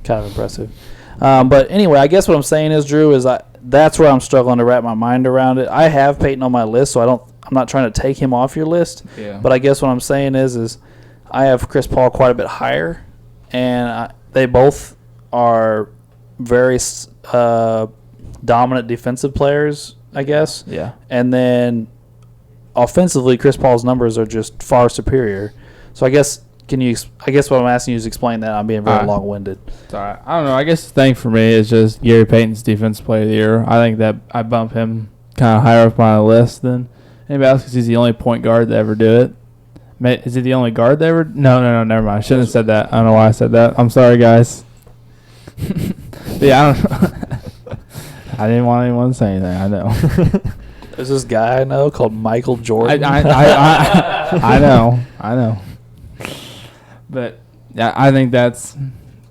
Kind of impressive. But anyway, I guess what I'm saying is, Drew, is that's where I'm struggling to wrap my mind around it. I have Payton on my list, so I'm not trying to take him off your list. Yeah. But I guess what I'm saying is I have Chris Paul quite a bit higher, and they both are very dominant defensive players, I guess. Yeah. And then offensively, Chris Paul's numbers are just far superior. So I guess what I'm asking you is explain that. I'm being very long-winded. It's all right. I don't know. I guess the thing for me is just Gary Payton's Defensive Player of the Year. I think that I bump him kind of higher up on the list than anybody else because he's the only point guard to ever do it. Is he the only guard that ever? No, never mind. I shouldn't have said that. I don't know why I said that. I'm sorry, guys. But yeah, I don't I didn't want anyone to say anything. I know. There's this guy I know called Michael Jordan. I know. But yeah, I think that's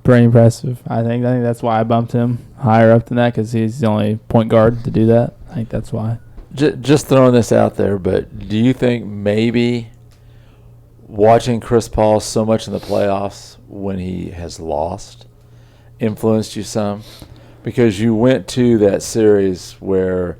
pretty impressive. I think that's why I bumped him higher up than that because he's the only point guard to do that. I think that's why. just throwing this out there, but do you think maybe watching Chris Paul so much in the playoffs when he has lost influenced you some? Because you went to that series where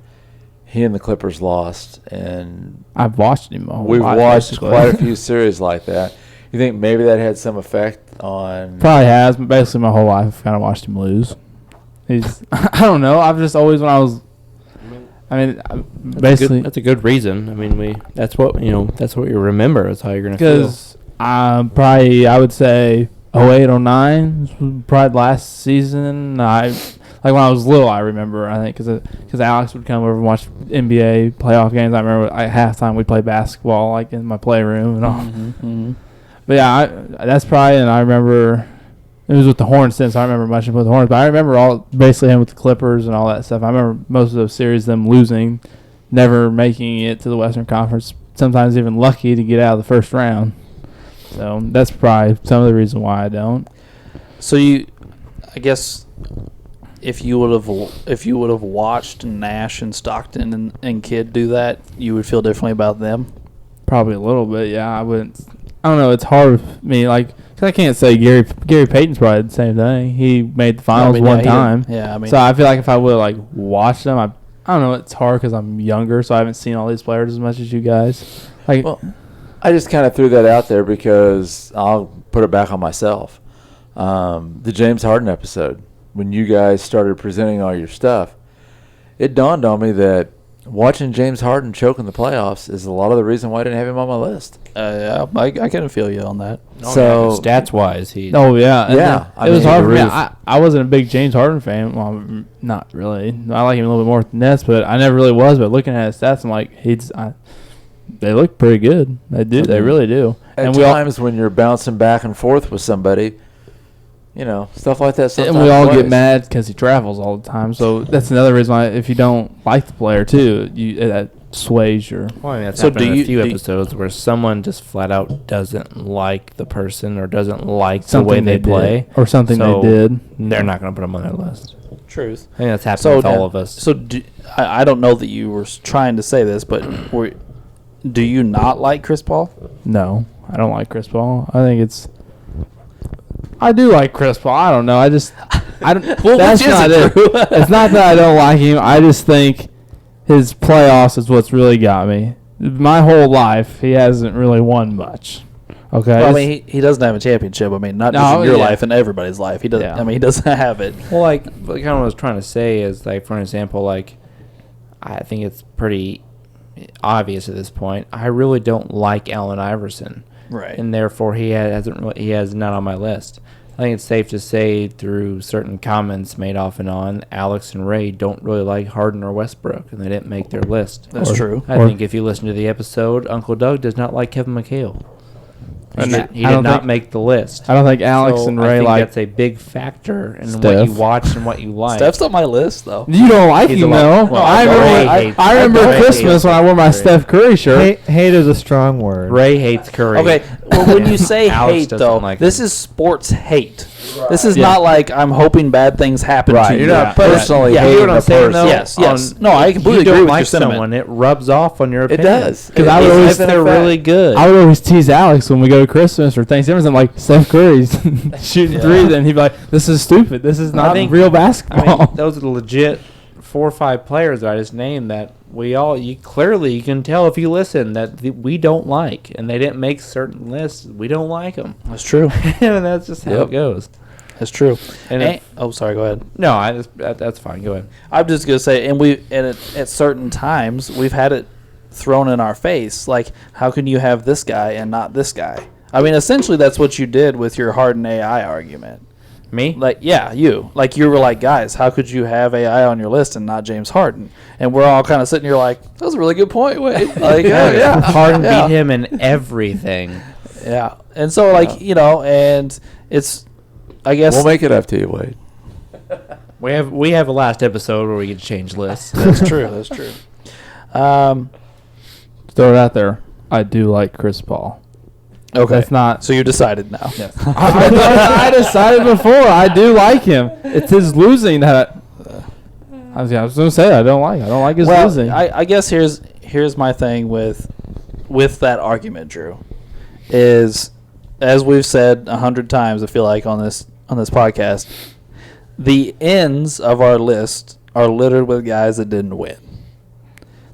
he and the Clippers lost, and I've watched him a whole we've lot, watched basically. quite a few series like that. You think maybe that had some effect on? Probably has, but basically my whole life I've kind of watched him lose. He's I don't know. I've just always basically That's a good reason. I mean, that's what you remember. That's how you're gonna feel. because probably I would say 08, 09, probably last season. Like when I was little, I remember. I think because Alex would come over and watch NBA playoff games. I remember at halftime we'd play basketball like in my playroom and all. Mm-hmm. But yeah, that's probably. And I remember it was with the Hornets since I remember much with the Hornets. But I remember basically him with the Clippers and all that stuff. I remember most of those series them losing, never making it to the Western Conference. Sometimes even lucky to get out of the first round. So that's probably some of the reason why I don't. So I guess if you would have watched Nash and Stockton and Kidd do that, you would feel differently about them. Probably a little bit, yeah. I don't know. It's hard for me, cause I can't say Gary Payton's probably the same thing. He made the finals one time. So I feel like if I would have watched them, I don't know. It's hard because I'm younger, so I haven't seen all these players as much as you guys. Well, I just kind of threw that out there because I'll put it back on myself. The James Harden episode, when you guys started presenting all your stuff, it dawned on me that watching James Harden choke in the playoffs is a lot of the reason why I didn't have him on my list. Yeah, I can feel you on that. So stats wise, he. Oh yeah, and Yeah, then it was I hard for me. agree. I wasn't a big James Harden fan. Well, not really. I like him a little bit more than Nets, but I never really was. But looking at his stats, I'm like, they look pretty good. They do. They really do. At And times when you're bouncing back and forth with somebody, stuff like that. and we all get mad because he travels all the time. So that's another reason why if you don't like the player too, that sways your. Well, I mean, that's So happened in a few do you- episodes where someone just flat out doesn't like the person or doesn't like Something the way they play did, or something So they did. They're not going to put them on their list. Truth. I think that's happened So with all of us. So I don't know that you were trying to say this, but do you not like Chris Paul? No, I don't like Chris Paul. I think it's. I do like Chris Paul. I don't know. I don't. Well, that's which is not it, it. Drew? It's not that I don't like him. I just think his playoffs is what's really got me. My whole life, he hasn't really won much. Okay. Well, I mean, he doesn't have a championship. I mean, not just No, in your yeah. life, in everybody's life. He doesn't. Yeah. I mean, he doesn't have it. Well, like kind of what I was trying to say is, like, for an example, like, I think it's pretty obvious at this point. I really don't like Allen Iverson, Right. and therefore he has not on my list. I think it's safe to say through certain comments made off and on, Alex and Ray don't really like Harden or Westbrook, and they didn't make their list. That's true. I think if you listen to the episode, Uncle Doug does not like Kevin McHale. And He I did don't not think- make the list. I don't think Alex So and I Ray think like. that's a big factor in what Steph. you watch and what you like. Steph's on my list, though. You don't like He's him a lot- though. well, I Ray remember. hates- I remember Ray Christmas hates when I wore my Ray. Steph Curry shirt. Hate is a strong word. Ray hates Curry. Okay, well, when you say Alex hate, doesn't though, like this him. is sports hate. This is Yeah. not like I'm hoping bad things happen Right, to you. you're not But- personally yeah, hating you know what the I'm saying, person. though? Yes. On- No, I completely you don't agree with like your sentiment. someone, it rubs off on your It opinion. does. Because I would It's always a They're fact. really good. I would always tease Alex when we go to Christmas or Thanksgiving. I'm like, Steph Curry's shooting threes, and he'd be like, "This is stupid. This is not think- real I basketball." mean, those are the legit 4 or 5 players that I just named that you can tell if you listen that we don't like, and they didn't make certain lists. We don't like them, That's true. and that's just how Yep. it goes. That's true. And And sorry. Go ahead. No, that's fine. Go ahead. I'm just gonna say, and at certain times we've had it thrown in our face, like how can you have this guy and not this guy? I mean, essentially that's what you did with your Harden AI argument. Me? Like, yeah, you were like, guys, how could you have AI on your list and not James Harden? And we're all kind of sitting here like, that was a really good point, Wade. Like, yeah, Harden yeah. beat him in everything. Yeah, and so like and it's, I guess We'll make it up to you, Wade. We have a last episode where we get to change lists. that's true. That's true. Throw it out there. I do like Chris Paul. Okay, That's not. so you decided now. Yes. I decided before. I do like him. It's his losing that. I was going to say I don't like. I don't like his Well, losing. I guess here's my thing with that argument, Drew, is as we've said 100 times, I feel like on this podcast, the ends of our list are littered with guys that didn't win.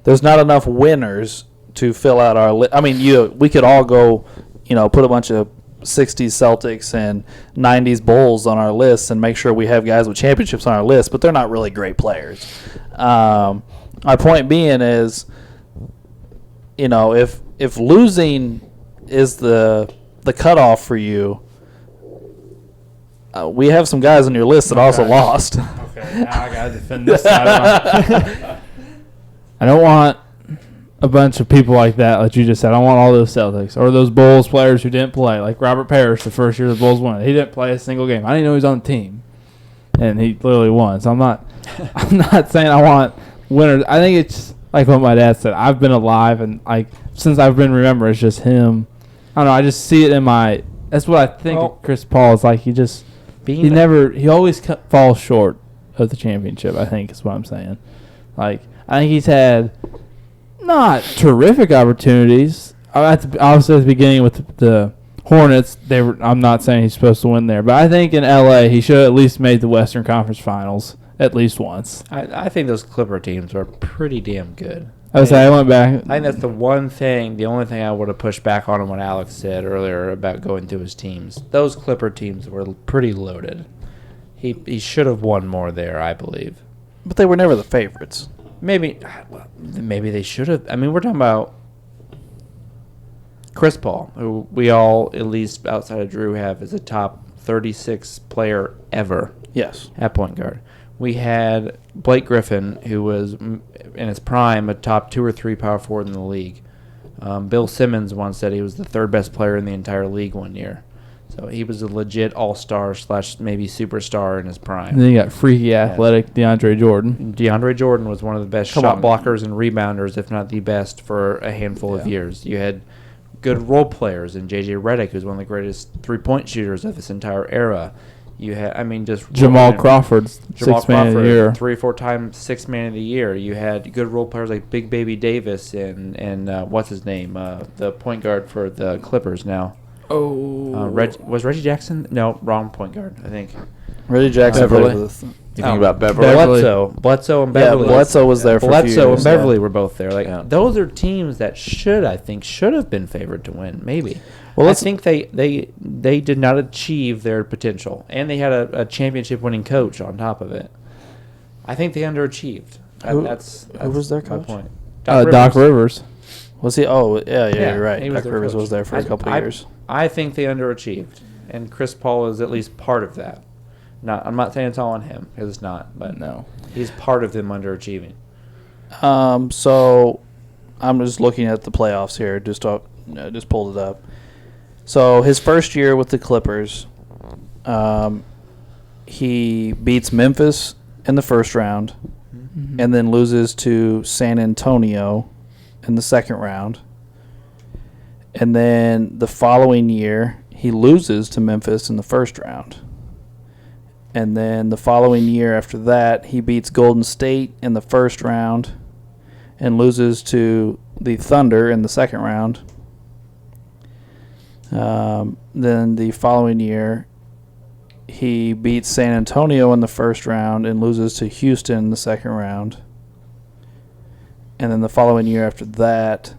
There's not enough winners to fill out our list. I mean, we could all go, put a bunch of 60s Celtics and 90s Bulls on our list and make sure we have guys with championships on our list, but they're not really great players. My point being is, if losing is the cutoff for you, we have some guys on your list that also lost. Okay, now I gotta defend this side. I don't want a bunch of people like that, like you just said. I don't want all those Celtics or those Bulls players who didn't play, like Robert Parrish the first year the Bulls won. He didn't play a single game. I didn't know he was on the team, and he literally won. So I'm not saying I want winners. I think it's like what my dad said. I've been alive, and like since I've been remembered, it's just him. I don't know. I just see it in my. That's what I think of Chris Paul is like. He always falls short of the championship, I think is what I'm saying. Like, I think he's had not terrific opportunities. Obviously at the beginning with the Hornets, I'm not saying he's supposed to win there, but I think in LA he should have at least made the Western Conference Finals at least once. I think those Clipper teams are pretty damn good. I went back. I think that's the only thing I would have pushed back on what Alex said earlier about going through his teams. Those Clipper teams were pretty loaded. He should have won more there, I believe. But they were never the favorites. Maybe they should have. I mean, we're talking about Chris Paul, who we all, at least outside of Drew, have as a top 36 player ever Yes. at point guard. We had Blake Griffin, who was in his prime a top 2 or 3 power forward in the league. Bill Simmons once said he was the third best player in the entire league one year. So he was a legit all-star / maybe superstar in his prime. And then you got freaky athletic DeAndre Jordan. DeAndre Jordan was one of the best Come shot on. blockers and rebounders, if not the best, for a handful of years. You had good role players in J.J. Redick, who's one of the greatest three-point shooters of this entire era. You had, just Jamal Crawford's Jamal sixth man of the Crawford, year. 3 or 4 times sixth man of the year. You had good role players like Big Baby Davis and what's his name, the point guard for the Clippers now. Was Reggie Jackson? No, wrong point guard, I think. Reggie Jackson Beverly. played with. You think about Beverly? Beverly. Bledsoe and Yeah, Beverly. Bledsoe was there for a few Bledsoe years. and Beverly were both there. Yeah. Those are teams that should have been favored to win. Maybe. Well, I let's- think they did not achieve their potential, and they had a championship winning coach on top of it. I think they underachieved. Who- That's who was their my coach? point. Doc Rivers. Was he? Oh, yeah, Yeah, you're right. he was Doc their Rivers coach. was there for a couple years. I think they underachieved, and Chris Paul is at least part of that. I'm not saying it's all on him, because it's not, but No. he's part of them underachieving. So I'm just looking at the playoffs here. Just pulled it up. So his first year with the Clippers, he beats Memphis in the first round, and then loses to San Antonio in the second round. And then the following year, he loses to Memphis in the first round. And then the following year after that, he beats Golden State in the first round and loses to the Thunder in the second round. Then the following year, he beats San Antonio in the first round and loses to Houston in the second round. And then the following year after that,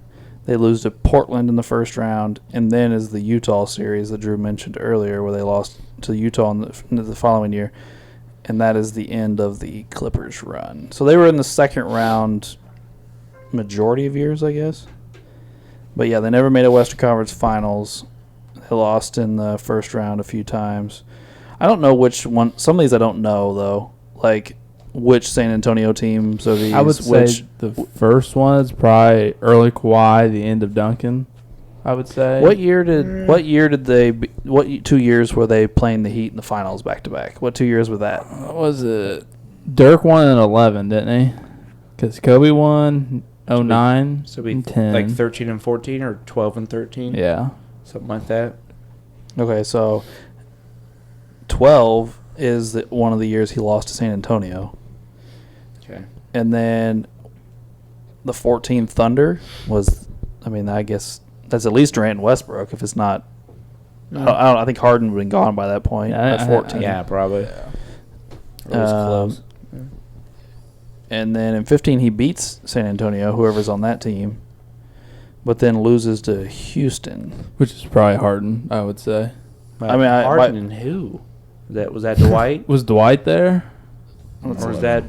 they lose to Portland in the first round, and then is the Utah series that Drew mentioned earlier, where they lost to Utah in the following year, and that is the end of the Clippers run. So they were in the second round majority of years, I guess. But yeah, they never made a Western Conference Finals. They lost in the first round a few times. I don't know which one. Some of these I don't know though, like which San Antonio teams are these. I would say the first one is probably early Kawhi, the end of Duncan. I would say. What year did they? What 2 years were they playing the Heat in the finals back to back? What 2 years was that? What was it? Dirk won in 11, didn't he? Because Kobe won 09. So we and 10. like 13 and 14 or 12 and 13. Yeah. Something like that. Okay, so 12 is one of the years he lost to San Antonio, Okay. and then the 14 Thunder was. I mean, I guess that's at least Durant and Westbrook. If it's not, I think Harden would have been gone by that point. Yeah, at 14. Yeah, probably. Or it was close. And then in 15 he beats San Antonio, whoever's on that team, but then loses to Houston. Which is probably Harden, I would say. I mean, Harden and who? Was that Dwight? Was Dwight there? or is that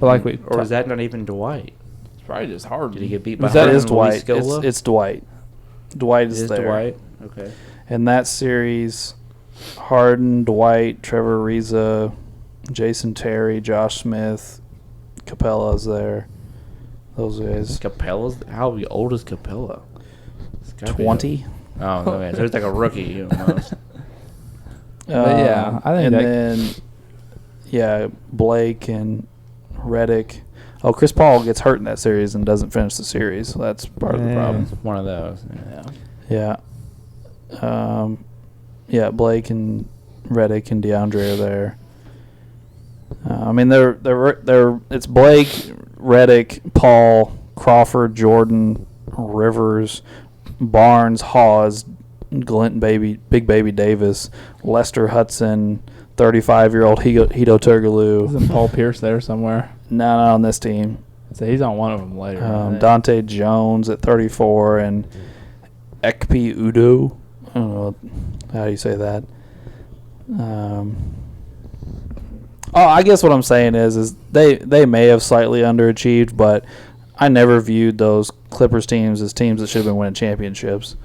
is that not even Dwight? It's probably just Harden. Did he get beat by Was That Harden is and Luis Dwight. Scola? It's Dwight. Dwight It is is there. Dwight. Okay. In that series, Harden, Dwight, Trevor Ariza, Jason Terry, Josh Smith, Capella's there. Those guys. Capella's how old is Capella? It's gotta be 20. Oh, okay. So he's like a rookie almost. But yeah, I think and that- then, yeah, Blake and Redick. Oh, Chris Paul gets hurt in that series and doesn't finish the series. So that's part of the problem. One of those. Yeah. Yeah. Yeah, Blake and Redick and DeAndre are there. I mean, they're it's Blake, Redick, Paul, Crawford, Jordan, Rivers, Barnes, Hawes, Big Baby Davis, Lester Hudson, 35-year-old Hito Turkoglu. Isn't Paul Pierce there somewhere? Not on this team. So he's on one of them later. I think. Dante Jones at 34 and Ekpe Udo. I don't know how you say that. I guess what I'm saying is they may have slightly underachieved, but I never viewed those Clippers teams as teams that should have been winning championships.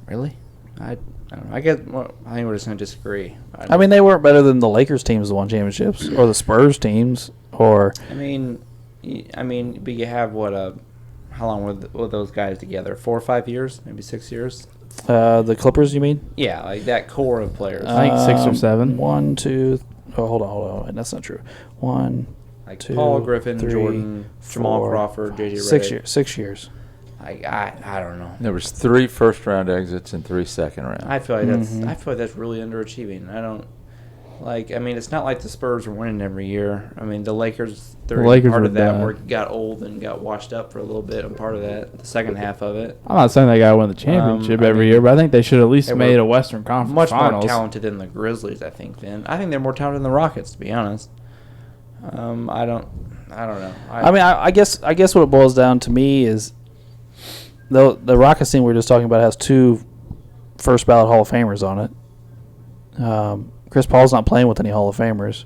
Really? I don't know. I guess I think we're just going to disagree. I mean, they weren't better than the Lakers teams that won championships or the Spurs teams or. I mean, but you have how long were those guys together? 4 or 5 years, maybe 6 years. The Clippers, you mean? Yeah, like that core of players. I think 6 or 7. 1, 2. Oh, hold on. That's not true. 1, like 2, Paul Griffin, 3, Jordan, Jamal 4, Crawford, JJ Redick. 6 years. 6 years. I don't know. There was 3 first-round exits and 3 second-round. I feel like that's really underachieving. I mean, it's not like the Spurs are winning every year. I mean, the Lakers, part of that where it got old and got washed up for a little bit. I'm part of that, the second half of it. I'm not saying they got to win the championship every year, but I think they should at least made a Western Conference much Finals. more talented than the Grizzlies, I think. I think they're more talented than the Rockets, to be honest. I don't know. I guess what it boils down to me is the Rockets team we were just talking about has 2 first ballot Hall of Famers on it. Chris Paul's not playing with any Hall of Famers.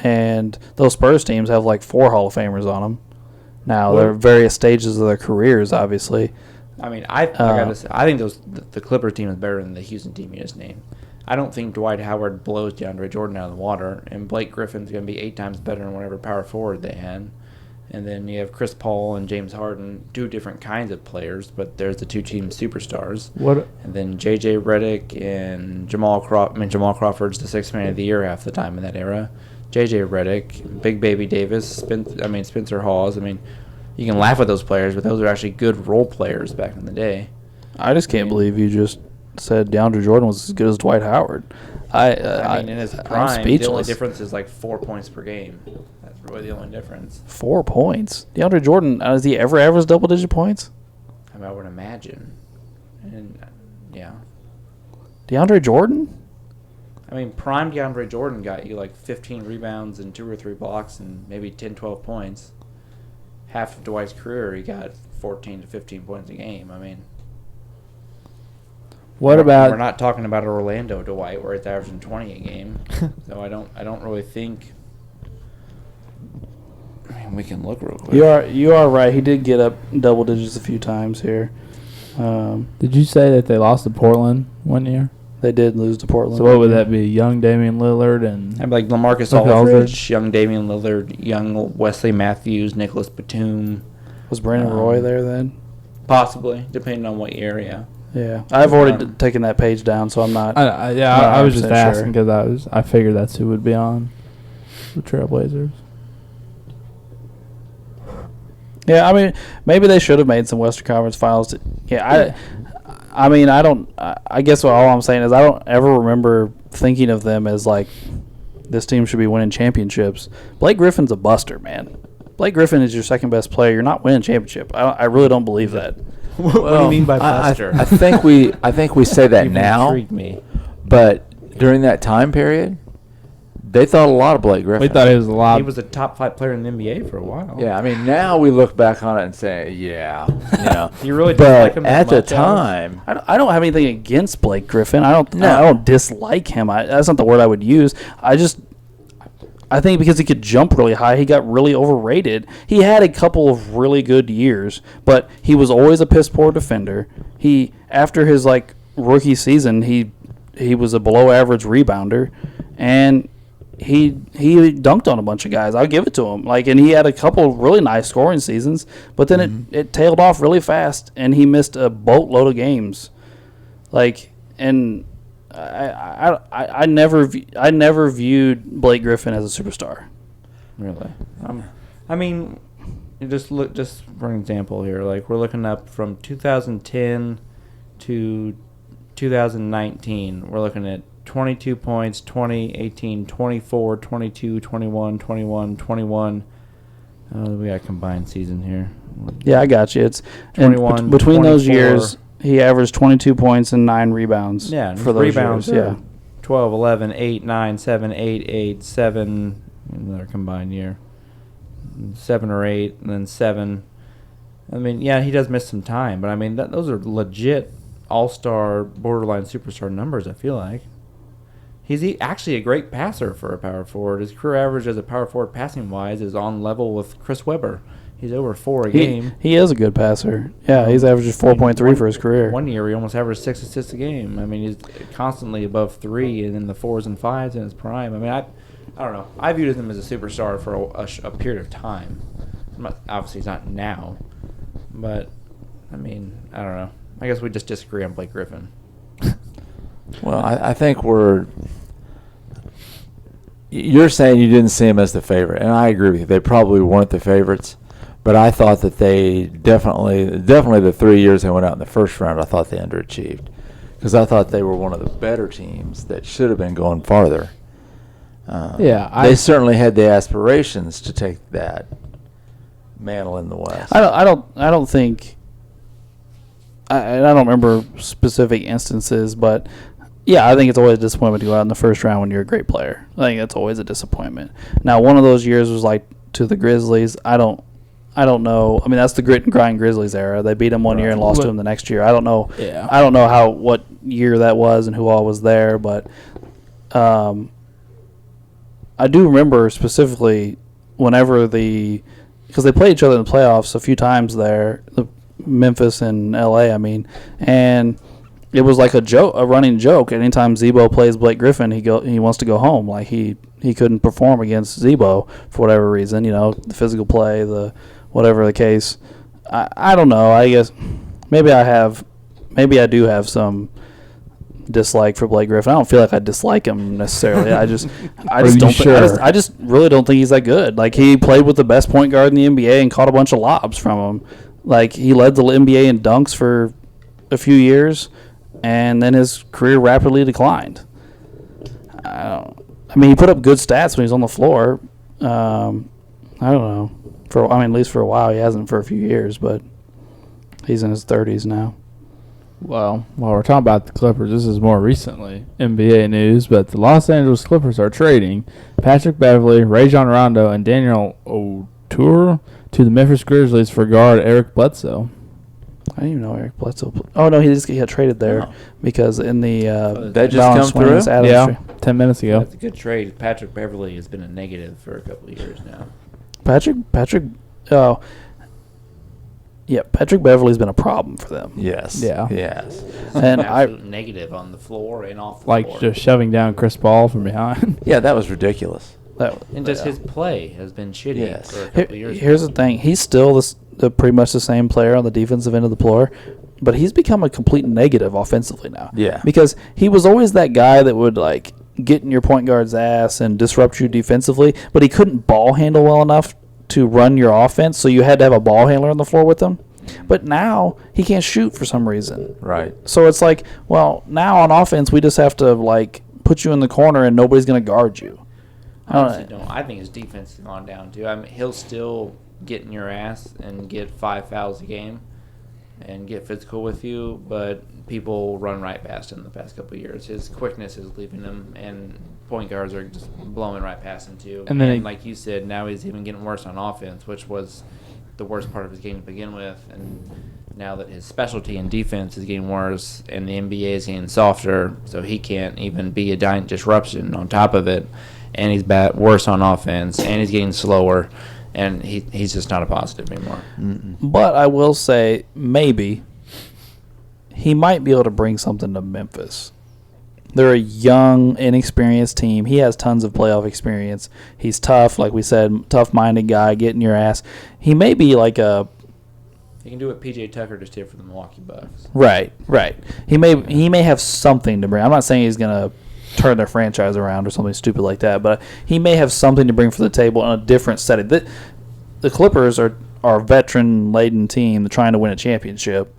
And those Spurs teams have like 4 Hall of Famers on them. Now, they're various stages of their careers, obviously. I mean, I gotta say, I think the Clippers team is better than the Houston team you just named. I don't think Dwight Howard blows DeAndre Jordan out of the water, and Blake Griffin's going to be 8 times better than whatever power forward they had. And then you have Chris Paul and James Harden, 2 different kinds of players, but there's the 2 team superstars. And then JJ Redick and Jamal Crawford. I mean, Jamal Crawford's the 6th man of the year half the time in that era. JJ Redick, Big Baby Davis, Spencer Hawes. I mean, you can laugh at those players, but those are actually good role players back in the day. I just can't believe you just said DeAndre Jordan was as good as Dwight Howard. I mean, in his I'm prime, speechless. the only difference is like 4 points per game. That's really the only difference. 4 points. DeAndre Jordan, has he ever averaged double-digit points? I mean, I would imagine. And yeah. DeAndre Jordan? I mean, prime DeAndre Jordan got you like 15 rebounds and 2 or 3 blocks and maybe 10, 12 points. Half of Dwight's career, he got 14 to 15 points a game. I mean, we're not talking about Orlando Dwight where it's averaging 20 a game. So I don't really think. I mean, we can look real quick. You are right. He did get up double digits a few times here. Did you say that they lost to Portland one year? They did lose to Portland. So what would that be? Young Damian Lillard and I'd be like LaMarcus Aldridge, young Damian Lillard, young Wesley Matthews, Nicholas Batum. Was Brandon Roy there then? Possibly, depending on what area. Yeah, I've already taken that page down, so I'm not. I was just 100% asking because I figured that's who would be on the Trailblazers. Yeah, I mean, maybe they should have made some Western Conference Finals. I mean, I guess all I'm saying is I don't ever remember thinking of them as like this team should be winning championships. Blake Griffin's a buster, man. Blake Griffin is your second best player. You're not winning championship. I really don't believe that. What do you mean by buster? I think we say that now. Intrigued me. But during that time period, they thought a lot of Blake Griffin. We thought he was a lot. He was a top 5 player in the NBA for a while. Yeah, I mean, now we look back on it and say, yeah, You really didn't like him at as the much, time, I don't have anything against Blake Griffin. I don't dislike him. That's not the word I would use. I think because he could jump really high, he got really overrated. He had a couple of really good years, but he was always a piss poor defender. After his rookie season, he was a below average rebounder, and he dunked on a bunch of guys. I'll give it to him. And he had a couple of really nice scoring seasons, but then it tailed off really fast, and he missed a boatload of games. I never viewed Blake Griffin as a superstar. Really? I mean, just for an example here, we're looking up from 2010 to 2019. We're looking at 22 points, 20, 18, 24, 22, 21, 21, 21. We got a combined season here. Yeah, I got you. It's 21, between 24. those years, he averaged 22 points and 9 rebounds. Yeah, for those rebounds. years. Yeah. 12, 11, 8, 9, 7, 8, 8, 7. Another combined year. 7 or 8, and then 7. I mean, yeah, he does miss some time, but I mean, those are legit all-star, borderline superstar numbers, I feel like. He's actually a great passer for a power forward. His career average as a power forward passing-wise is on level with Chris Webber. He's over 4 a game. He is a good passer. Yeah, he's averaging 4.3 for his career. One year, he almost averaged 6 assists a game. I mean, he's constantly above 3 and in the 4s and 5s in his prime. I mean, I don't know. I viewed him as a superstar for a period of time. Obviously, he's not now. But, I mean, I don't know. I guess we just disagree on Blake Griffin. Well, I think you're saying you didn't see him as the favorite, and I agree with you. They probably weren't the favorites. But I thought that they definitely the 3 years they went out in the first round, I thought they underachieved. Because I thought they were one of the better teams that should have been going farther. They certainly had the aspirations to take that mantle in the West. I don't think. I don't remember specific instances, but yeah, I think it's always a disappointment to go out in the first round when you're a great player. I think that's always a disappointment. Now, one of those years was like to the Grizzlies. I don't know. I mean, that's the grit and grind Grizzlies era. They beat them one year and lost to them the next year. I don't know. Yeah. I don't know what year that was and who all was there, but I do remember specifically whenever because they played each other in the playoffs a few times there, Memphis and LA. I mean, and it was like a running joke. Anytime Zebo plays Blake Griffin, he wants to go home. Like he couldn't perform against Zebo for whatever reason. The physical play, the whatever the case. I don't know. I guess maybe I do have some dislike for Blake Griffin. I don't feel like I dislike him necessarily. I just really don't think he's that good. Like he played with the best point guard in the NBA and caught a bunch of lobs from him. Like he led the NBA in dunks for a few years, and then his career rapidly declined. I mean, he put up good stats when he was on the floor. I don't know. At least for a while. He hasn't for a few years, but he's in his 30s now. Well, while we're talking about the Clippers, this is more recently NBA news, but the Los Angeles Clippers are trading Patrick Beverley, Rajon Rondo, and Daniel Oturu to the Memphis Grizzlies for guard Eric Bledsoe. I didn't even know Eric Bledsoe. Oh no, he got traded there because in the that just come through. 10 minutes ago. That's a good trade. Patrick Beverley has been a negative for a couple of years now. Patrick Beverley's been a problem for them. Yes. Yeah. Yes. And negative on the floor and off the floor. Like just shoving down Chris Paul from behind. Yeah, that was ridiculous. His play has been shitty Yes. for a couple of years. Here's the thing. He's still pretty much the same player on the defensive end of the floor, but he's become a complete negative offensively now. Yeah. Because he was always that guy that would like get in your point guard's ass and disrupt you defensively, but he couldn't ball handle well enough to run your offense, so you had to have a ball handler on the floor with him. But now he can't shoot for some reason. Right. So it's like, well, now on offense we just have to like put you in the corner and nobody's going to guard you. I think his defense has gone down too. I mean, he'll still get in your ass and get 5 fouls a game and get physical with you, but people run right past him the past couple of years. His quickness is leaving him, and point guards are just blowing right past him too. And then, like you said, now he's even getting worse on offense, which was the worst part of his game to begin with. And now that his specialty in defense is getting worse and the NBA is getting softer, so he can't even be a giant disruption on top of it, and he's worse on offense, and he's getting slower, and he's just not a positive anymore. Mm-mm. But I will say, maybe he might be able to bring something to Memphis. They're a young, inexperienced team. He has tons of playoff experience. He's tough, like we said, tough-minded guy, getting your ass. He may be like a... He can do what P.J. Tucker just did for the Milwaukee Bucks. Right. He may have something to bring. I'm not saying he's going to turn their franchise around or something stupid like that, but he may have something to bring for the table in a different setting. The Clippers are a veteran-laden team trying to win a championship.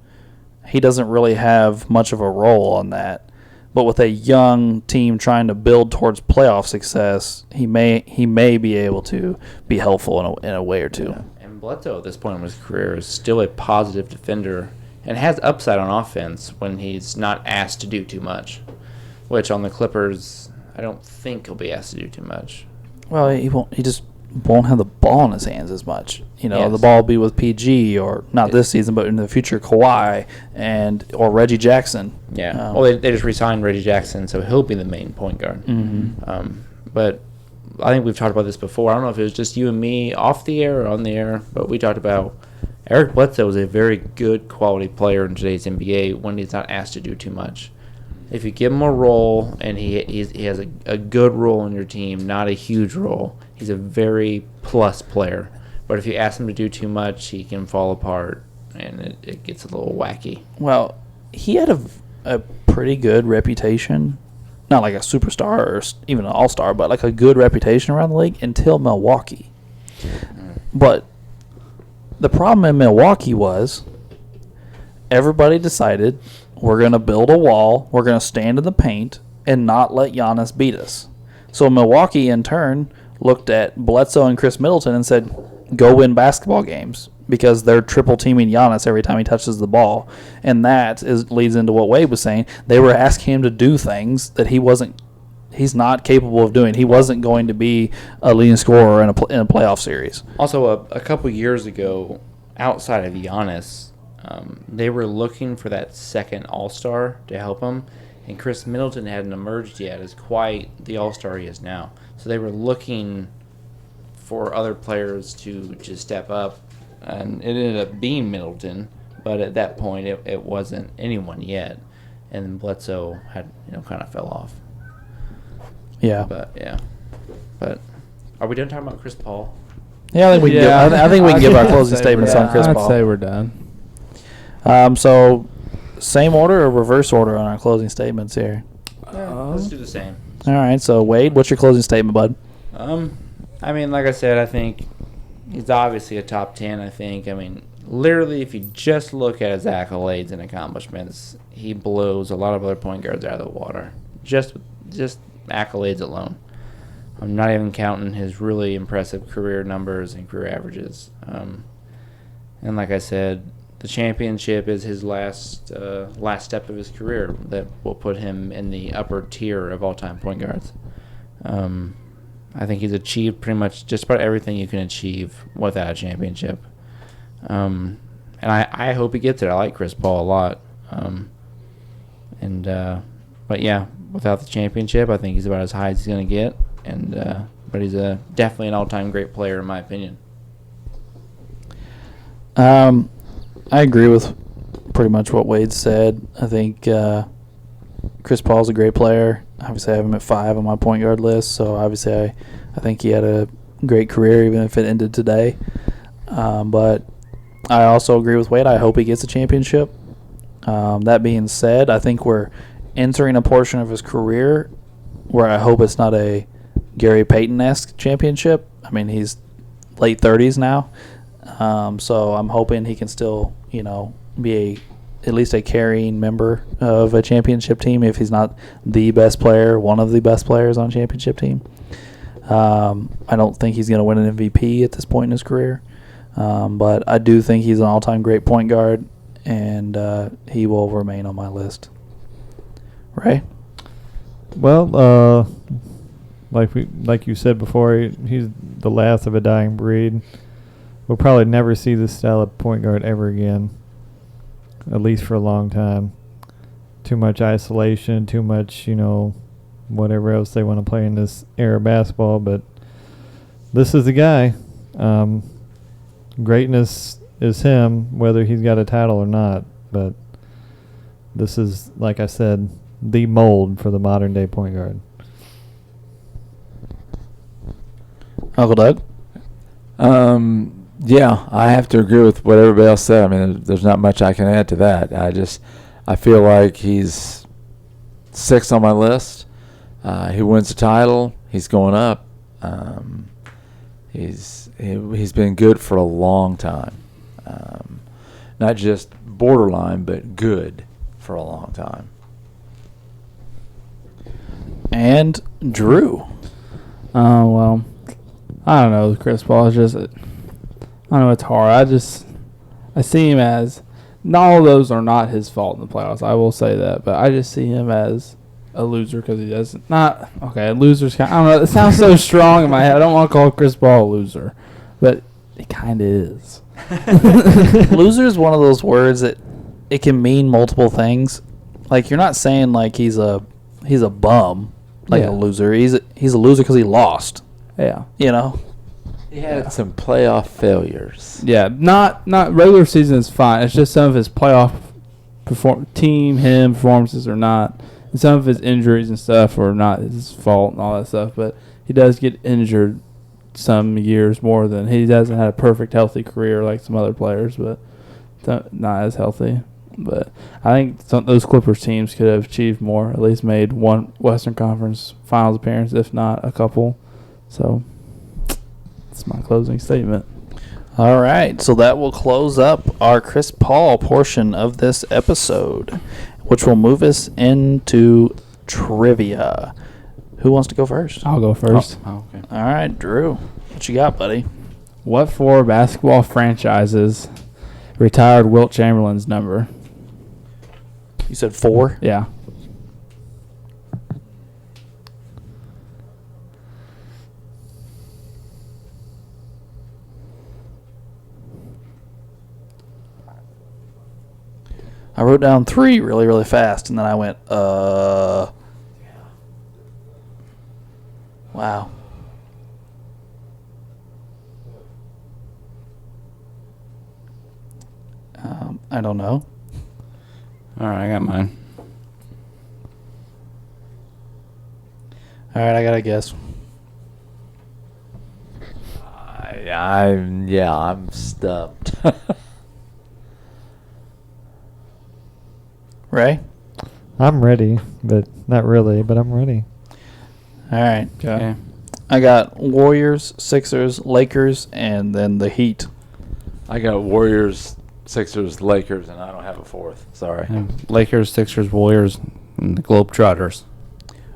He doesn't really have much of a role on that. But with a young team trying to build towards playoff success, he may be able to be helpful in a way or two. Yeah. And Bledsoe at this point in his career is still a positive defender and has upside on offense when he's not asked to do too much. Which on the Clippers, I don't think he'll be asked to do too much. Well, he won't. won't have the ball in his hands as much. You know, Yes. the ball will be with PG or not this season, but in the future Kawhi or Reggie Jackson. Yeah. Well, they just re-signed Reggie Jackson, so he'll be the main point guard. But I think we've talked about this before. I don't know if it was just you and me off the air or on the air, but we talked about Eric Bledsoe is a very good quality player in today's NBA when he's not asked to do too much. If you give him a role and he has a good role in your team, not a huge role, he's a very plus player. But if you ask him to do too much, he can fall apart, and it gets a little wacky. Well, he had a pretty good reputation. Not like a superstar or even an all-star, but like a good reputation around the league until Milwaukee. But the problem in Milwaukee was everybody decided we're going to build a wall, we're going to stand in the paint, and not let Giannis beat us. So Milwaukee, in turn, looked at Bledsoe and Chris Middleton and said, go win basketball games because they're triple-teaming Giannis every time he touches the ball. And that leads into what Wade was saying. They were asking him to do things that he's not capable of doing. He wasn't going to be a leading scorer in a playoff series. Also, a couple years ago, outside of Giannis, they were looking for that second All-Star to help him, and Chris Middleton hadn't emerged yet as quite the All-Star he is now. So they were looking for other players to just step up, and it ended up being Middleton, but at that point it wasn't anyone yet, and Bledsoe had kind of fell off. Yeah. But are we done talking about Chris Paul? Yeah, I think we can I think we can give our closing statements on Chris Paul. I'd say we're done. So, same order or reverse order on our closing statements here? Let's do the same. All right. So, Wade, what's your closing statement, bud? I mean, like I said, I think he's obviously a top 10. I mean, literally, if you just look at his accolades and accomplishments, he blows a lot of other point guards out of the water. Just accolades alone. I'm not even counting his really impressive career numbers and career averages. And like I said, the championship is his last step of his career that will put him in the upper tier of all-time point guards. I think he's achieved pretty much just about everything you can achieve without a championship. And I hope he gets it. I like Chris Paul a lot. But yeah, without the championship, I think he's about as high as he's going to get. But he's definitely an all-time great player in my opinion. I agree with pretty much what Wade said. I think Chris Paul's a great player. Obviously, I have him at 5 on my point guard list, so obviously I think he had a great career even if it ended today. But I also agree with Wade. I hope he gets a championship. That being said, I think we're entering a portion of his career where I hope it's not a Gary Payton-esque championship. I mean, he's late 30s now. So I'm hoping he can still, be at least a carrying member of a championship team if he's not the best player, one of the best players on a championship team. I don't think he's going to win an MVP at this point in his career. But I do think he's an all-time great point guard, and he will remain on my list. Ray? Well, like you said before, he's the last of a dying breed. We'll probably never see this style of point guard ever again, at least for a long time. Too much isolation, too much, whatever else they want to play in this era of basketball. But this is the guy. Greatness is him, whether he's got a title or not. But this is, like I said, the mold for the modern day point guard. Uncle Doug? Yeah, I have to agree with what everybody else said. I mean, there's not much I can add to that. I feel like he's 6 on my list. He wins the title. He's going up. He's been good for a long time. Not just borderline, but good for a long time. And Drew. Oh, well, I don't know. Chris Paul is just, I don't know, it's hard. I see him as, not all of those are not his fault in the playoffs. I will say that, but I just see him as a loser because he doesn't. Not okay. A loser's kind. I don't know. It sounds so strong in my head. I don't want to call Chris Paul a loser, but he kind of is. Loser is one of those words that it can mean multiple things. Like you're not saying like he's a bum, like Yeah. a loser. He's a loser because he lost. Yeah. You know. He had some playoff failures. Yeah. Not regular season is fine. It's just some of his playoff performances are not. And some of his injuries and stuff are not his fault and all that stuff. But he does get injured some years more than he doesn't have a perfect healthy career like some other players, but not as healthy. But I think those Clippers teams could have achieved more, at least made one Western Conference Finals appearance, if not a couple. So that's my closing statement. All right, so that will close up our Chris Paul portion of this episode, which will move us into trivia. Who wants to go first? I'll go first. Oh, okay. All right, Drew. What you got, buddy? What four basketball franchises retired Wilt Chamberlain's number? You said 4? Yeah. I wrote down 3 really, really fast, and then I went, Wow. I don't know. All right, I got mine. All right, I got to guess. I'm stumped. Ray? I'm ready, but not really, but I'm ready. All right. Okay. I got Warriors, Sixers, Lakers, and then the Heat. I got Warriors, Sixers, Lakers, and I don't have a fourth. Sorry. Lakers, Sixers, Warriors, and the Globetrotters.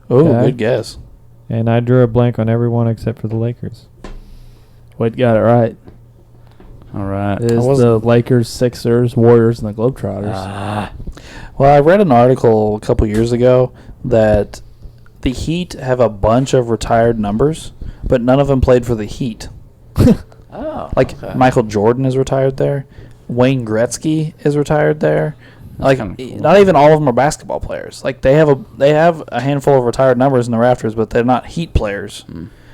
Oh, Okay. good guess. And I drew a blank on everyone except for the Lakers. Wade got it right. All right. It is the Lakers, Sixers, Warriors, and the Globetrotters. Well, I read an article a couple years ago that the Heat have a bunch of retired numbers, but none of them played for the Heat. Oh. Like okay. Michael Jordan is retired there. Wayne Gretzky is retired there. Like Kinda cool. not even all of them are basketball players. Like they have a handful of retired numbers in the rafters, but they're not Heat players.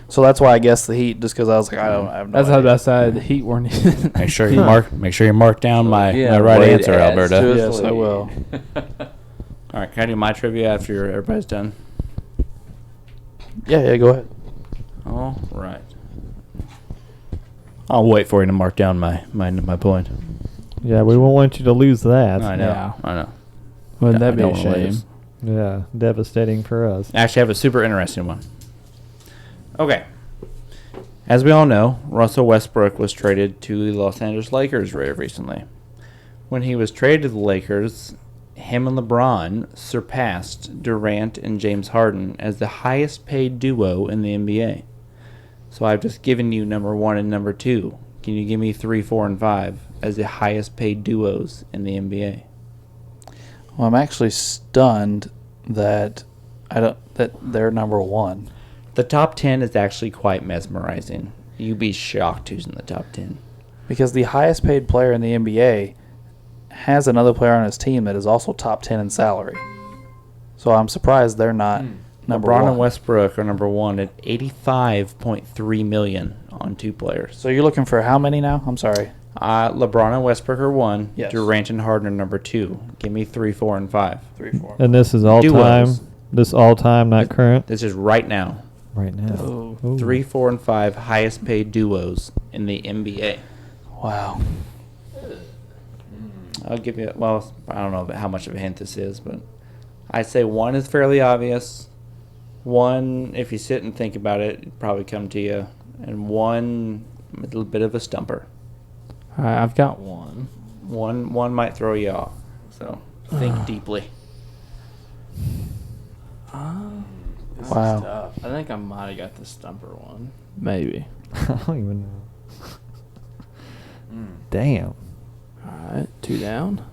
So that's why I guessed the Heat, just because I was like, I have no That's how idea. that side the Heat weren't. Make sure you mark down my right Wade answer, adds Alberta. to his Yes, I lead. will. All right, can I do my trivia after everybody's done? Yeah, go ahead. All right. I'll wait for you to mark down my point. Yeah, we won't want you to lose that. I know. Yeah. I know. Wouldn't I that be a don't wanna shame? lose. Yeah, devastating for us. Actually, I have a super interesting one. Okay. As we all know, Russell Westbrook was traded to the Los Angeles Lakers very recently. When he was traded to the Lakers, him and LeBron surpassed Durant and James Harden as the highest paid duo in the NBA. So I've just given you number 1 and number 2. Can you give me 3, 4, and 5 as the highest paid duos in the NBA? Well, I'm actually stunned that they're number 1. The top 10 is actually quite mesmerizing. You'd be shocked who's in the top 10. Because the highest paid player in the NBA has another player on his team that is also top 10 in salary. So I'm surprised they're not number LeBron 1. and Westbrook are number 1 at $85.3 million on 2 players. So you're looking for how many now? I'm sorry. LeBron and Westbrook are 1. Yes. Durant and Harden are number 2. Give me 3, 4, and 5. 3, 4. And this is all Duos. time. This all time, not current. This is right now. Right now. Oh, Ooh. 3, 4, and 5 highest paid duos in the NBA. wow. I'll give you, well, I don't know how much of a hint this is, but I'd say 1 is fairly obvious. 1, if you sit and think about it, it'd probably come to you. And 1, a little bit of a stumper. All right, I've got one. One might throw you off. So think deeply. Wow. I think I might have got the stumper one. Maybe. I don't even know. Damn. All right, 2 down.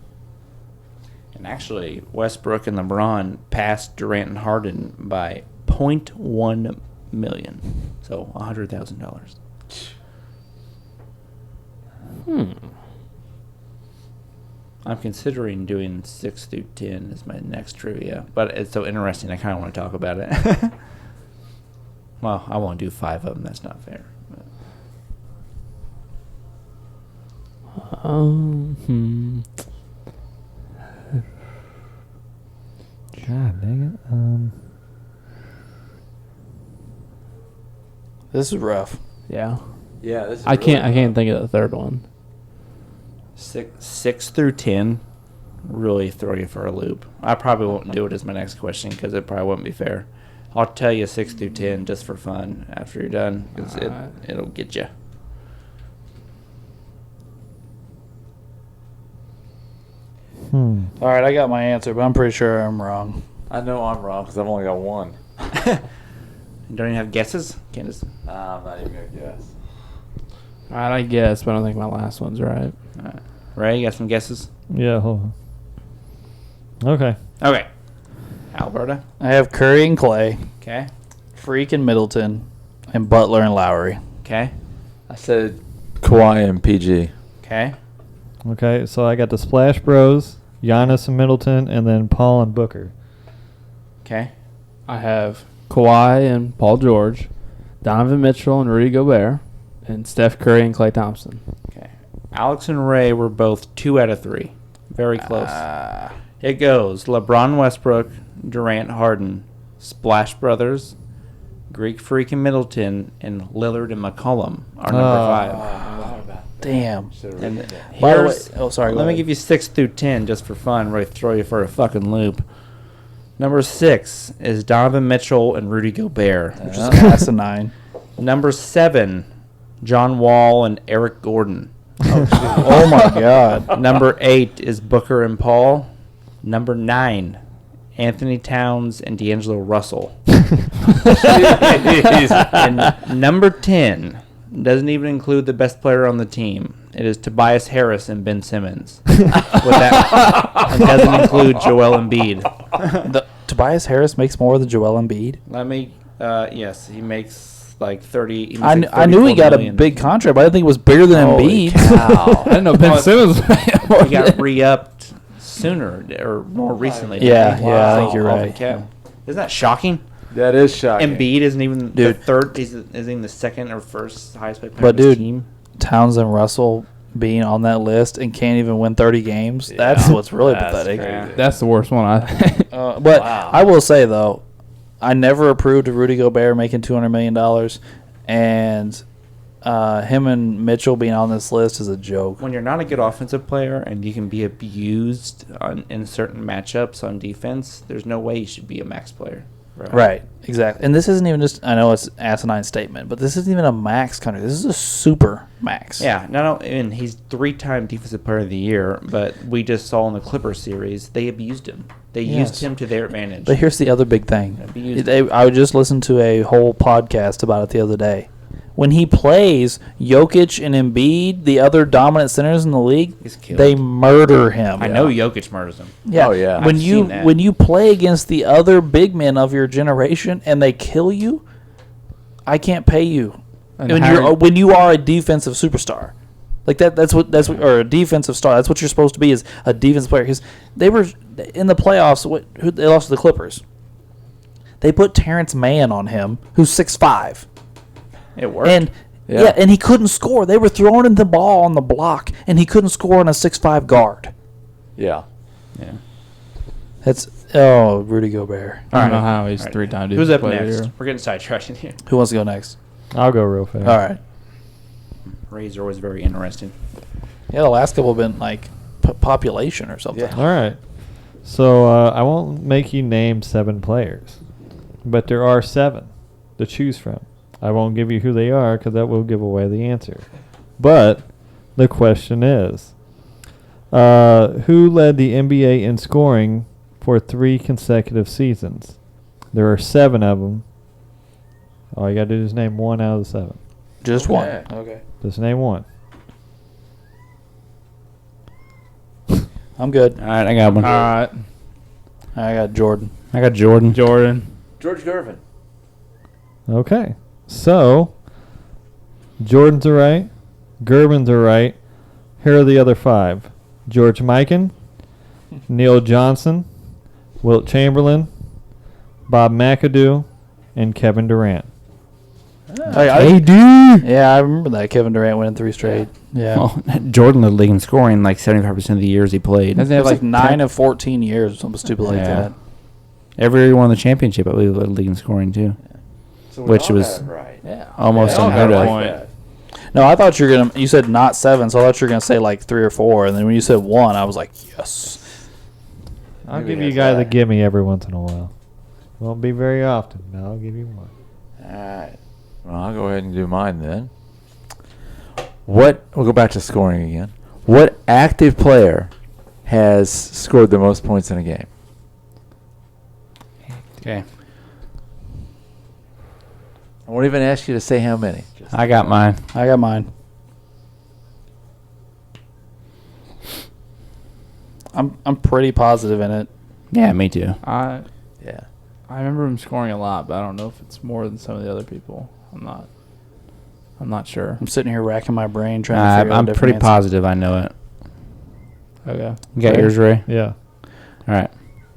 And actually, Westbrook and LeBron passed Durant and Harden by $0.1 million. So $100,000. I'm considering doing 6 through 10 as my next trivia, but it's so interesting. I kind of want to talk about it. Well, I won't do 5 of them. That's not fair. But. God dang it. This is rough. Yeah. Yeah, this is I can't think of the third one. 6 through 10 really throw you for a loop. I probably won't do it as my next question because it probably wouldn't be fair. I'll tell you 6 through 10 just for fun after you're done because it'll get you. All right, I got my answer, but I'm pretty sure I'm wrong. I know I'm wrong because I've only got one. You don't even have guesses? Can't just. I'm not even going to guess. All right, I guess, but I don't think my last one's right. All right. Ray, you got some guesses? Yeah, hold on. Okay. Okay. Alberta. I have Curry and Clay, Okay. Freak and Middleton, and Butler and Lowry. Okay. I said Kawhi and PG. Okay. Okay, so I got the Splash Bros, Giannis and Middleton, and then Paul and Booker. Okay. I have Kawhi and Paul George, Donovan Mitchell and Rudy Gobert, and Steph Curry and Klay Thompson. Okay. Alex and Ray were both 2 out of 3. Very close. It goes LeBron, Westbrook, Durant, Harden, Splash Brothers, Greek Freak and Middleton, and Lillard and McCollum are number 5. Damn. And By the way, here's, sorry. let me give you 6 through 10 just for fun. Really throw you for a fucking loop. Number 6 is Donovan Mitchell and Rudy Gobert. Which is asinine. Number 7, John Wall and Eric Gordon. Oh my God. Number 8 is Booker and Paul. Number 9, Anthony Towns and D'Angelo Russell. And number 10 doesn't even include the best player on the team. It is Tobias Harris and Ben Simmons. With that, and doesn't include Joel Embiid. Tobias Harris makes more than Joel Embiid. Let me. Yes, he makes like 30. He makes I like I knew he 34 got million. a big contract, but I didn't think it was bigger than Holy Embiid. cow. I didn't know Ben Simmons. He got re-upped sooner or more recently. Yeah, didn't he? yeah, I think you're Holy right. cow. Isn't that shocking? That is shocking. Embiid isn't even the Dude. third. Isn't even the second or first highest paid player But on his dude, team. Towns and Russell being on that list and can't even win 30 games. That's what's really pathetic. crazy. That's the worst one, I think. But I will say, though, I never approved of Rudy Gobert making $200 million. And him and Mitchell being on this list is a joke. When you're not a good offensive player and you can be abused in certain matchups on defense, there's no way you should be a max player. Right, exactly. And this isn't even just, I know it's an asinine statement, but this isn't even a max country. This is a super max. Yeah, and he's 3-time defensive player of the year, but we just saw in the Clippers series, they abused him. They used him to their advantage. But here's the other big thing. I just listened to a whole podcast about it the other day. When he plays, Jokic and Embiid, the other dominant centers in the league, He's killed. they murder him. I know Jokic murders him. Yeah. Oh, yeah. When I've you seen that. when you play against the other big men of your generation and they kill you, I can't pay you. And When you are a defensive superstar. Like that's what or a defensive star. That's what you're supposed to be, is a defensive player. Because they were in the playoffs. They lost to the Clippers. They put Terrence Mann on him, who's 6'5". It worked. And and he couldn't score. They were throwing him the ball on the block, and he couldn't score on a 6'5" guard. Yeah. yeah. That's Rudy Gobert. I don't know how he's All right. 3-time Who's up player of the next? year. We're getting sidetracked here. Who wants to go next? I'll go real fast. All right. Rays are always very interesting. Yeah, the last couple have been like population or something. Yeah. All right. So I won't make you name 7 players, but there are 7 to choose from. I won't give you who they are because that will give away the answer. But the question is, who led the NBA in scoring for 3 consecutive seasons? There are 7 of them. All you got to do is name 1 out of the 7. Just Okay. one. Okay. Just name 1. I'm good. All right, I got one. All right. I got Jordan. I got Jordan. Jordan. George Gervin. Okay. So, Jordan's are right. Gervin's are right. Here are the other 5. George Mikan, Neil Johnson, Wilt Chamberlain, Bob McAdoo, and Kevin Durant. Yeah, I remember that. Kevin Durant winning 3 straight. Yeah. Well, Jordan led the league in scoring like 75% of the years he played. Doesn't It he have was like 9 10 of 14 years or something stupid like Yeah. that. Every year he won the championship, I believe, led the league in scoring too. So Which was right. Yeah. almost Yeah, unheard okay. of. Point. No, I thought you said not 7, so I thought you were going to say like 3 or 4. And then when you said 1, I was like, yes. I'll Maybe give you that's guys a right. gimme every once in a while. Won't be very often, but I'll give you one. All right. Well, I'll go ahead and do mine then. We'll go back to scoring again. What active player has scored the most points in a game? Okay. I won't even ask you to say how many. Just I got mine. I got mine. I'm pretty positive in it. Yeah, me too. I yeah. remember him scoring a lot, but I don't know if it's more than some of the other people. I'm not sure. I'm sitting here racking my brain trying to figure out I'm different pretty answers. positive I know it. Okay. You got Okay. yours, Ray? Yeah. All right.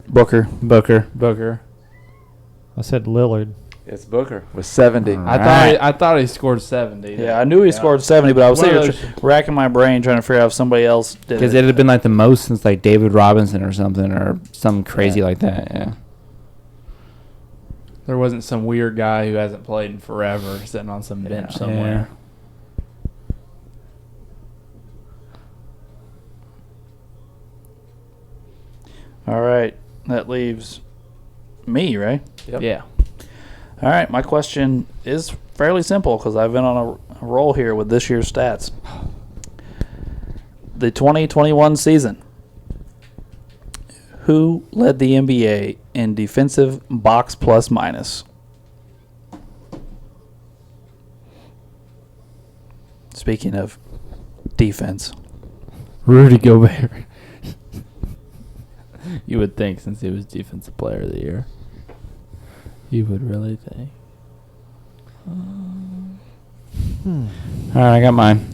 Booker. Booker. I said Lillard. It's Booker with 70. Right. I thought he scored 70. Yeah, I knew he scored 70, but I was One sitting of here racking my brain trying to figure out if somebody else did Because it. it had been like the most since like David Robinson or something or something crazy Yeah. like that. Yeah. There wasn't some weird guy who hasn't played in forever sitting on some bench somewhere. All right, that leaves me, right? Yep. Yeah. All right, my question is fairly simple because I've been on a roll here with this year's stats. The 2021 season. Who led the NBA in defensive box plus minus? Speaking of defense. Rudy Gobert. You would think since he was defensive player of the year. You would really think. All right, I got mine.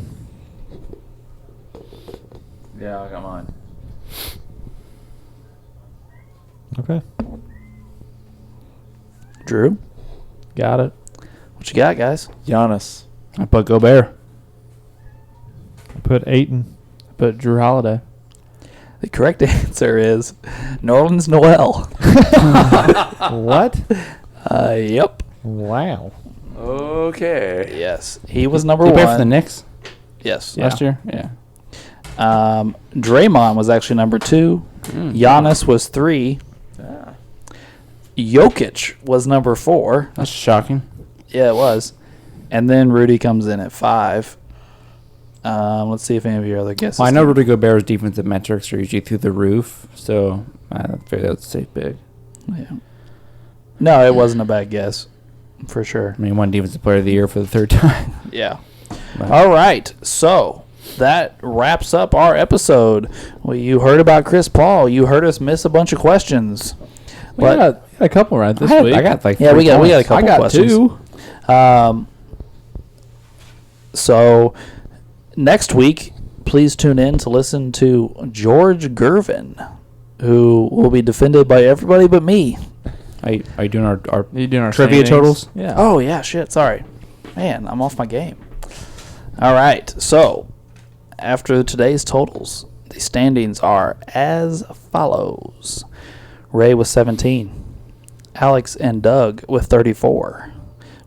Yeah, I got mine. Okay. Drew, Got it. what you got, guys? Giannis. I put Gobert. I put Ayton. But Drew Holiday. The correct answer is Nerlens Noel. What? Yep. Wow. Okay. Yes, he was number Did he one. play for the Knicks Yes. last year? Yeah. Draymond was actually number 2. Giannis was 3. Yeah. Jokic was number 4. That's shocking. Yeah, it was. And then Rudy comes in at 5. Let's see if any of your other guesses. Well, I know Rudy Gobert's defensive metrics are usually through the roof, so I figured that's a safe pick. Yeah. No, it wasn't a bad guess, for sure. I mean, won defensive player of the year for the 3rd time. Yeah. But- All right. So that wraps up our episode. Well, you heard about Chris Paul. You heard us miss a bunch of questions. We got a couple right this week. I got like Yeah, we 3 got a points. couple I got questions. 2. So next week, please tune in to listen to George Gervin, who will be defended by everybody but me. Are you doing our Are you doing our trivia standings? totals? Yeah. Oh, yeah, shit, sorry. Man, I'm off my game. All right, so after today's totals, the standings are as follows. Ray with 17, Alex and Doug with 34,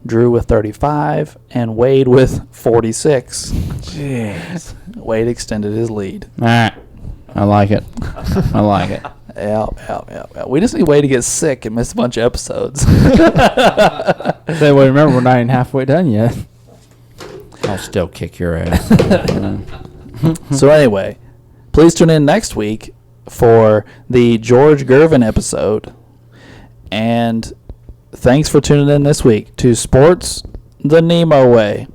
Drew with 35, and Wade with 46. Jeez. Wade extended his lead. I like it. I like it. Yeah. We just need Wade to get sick and miss a bunch of episodes. Say, well, remember, we're not even halfway done yet. I'll still kick your ass. So anyway, please tune in next week for the George Gervin episode. And thanks for tuning in this week to Sports the NEMO Way.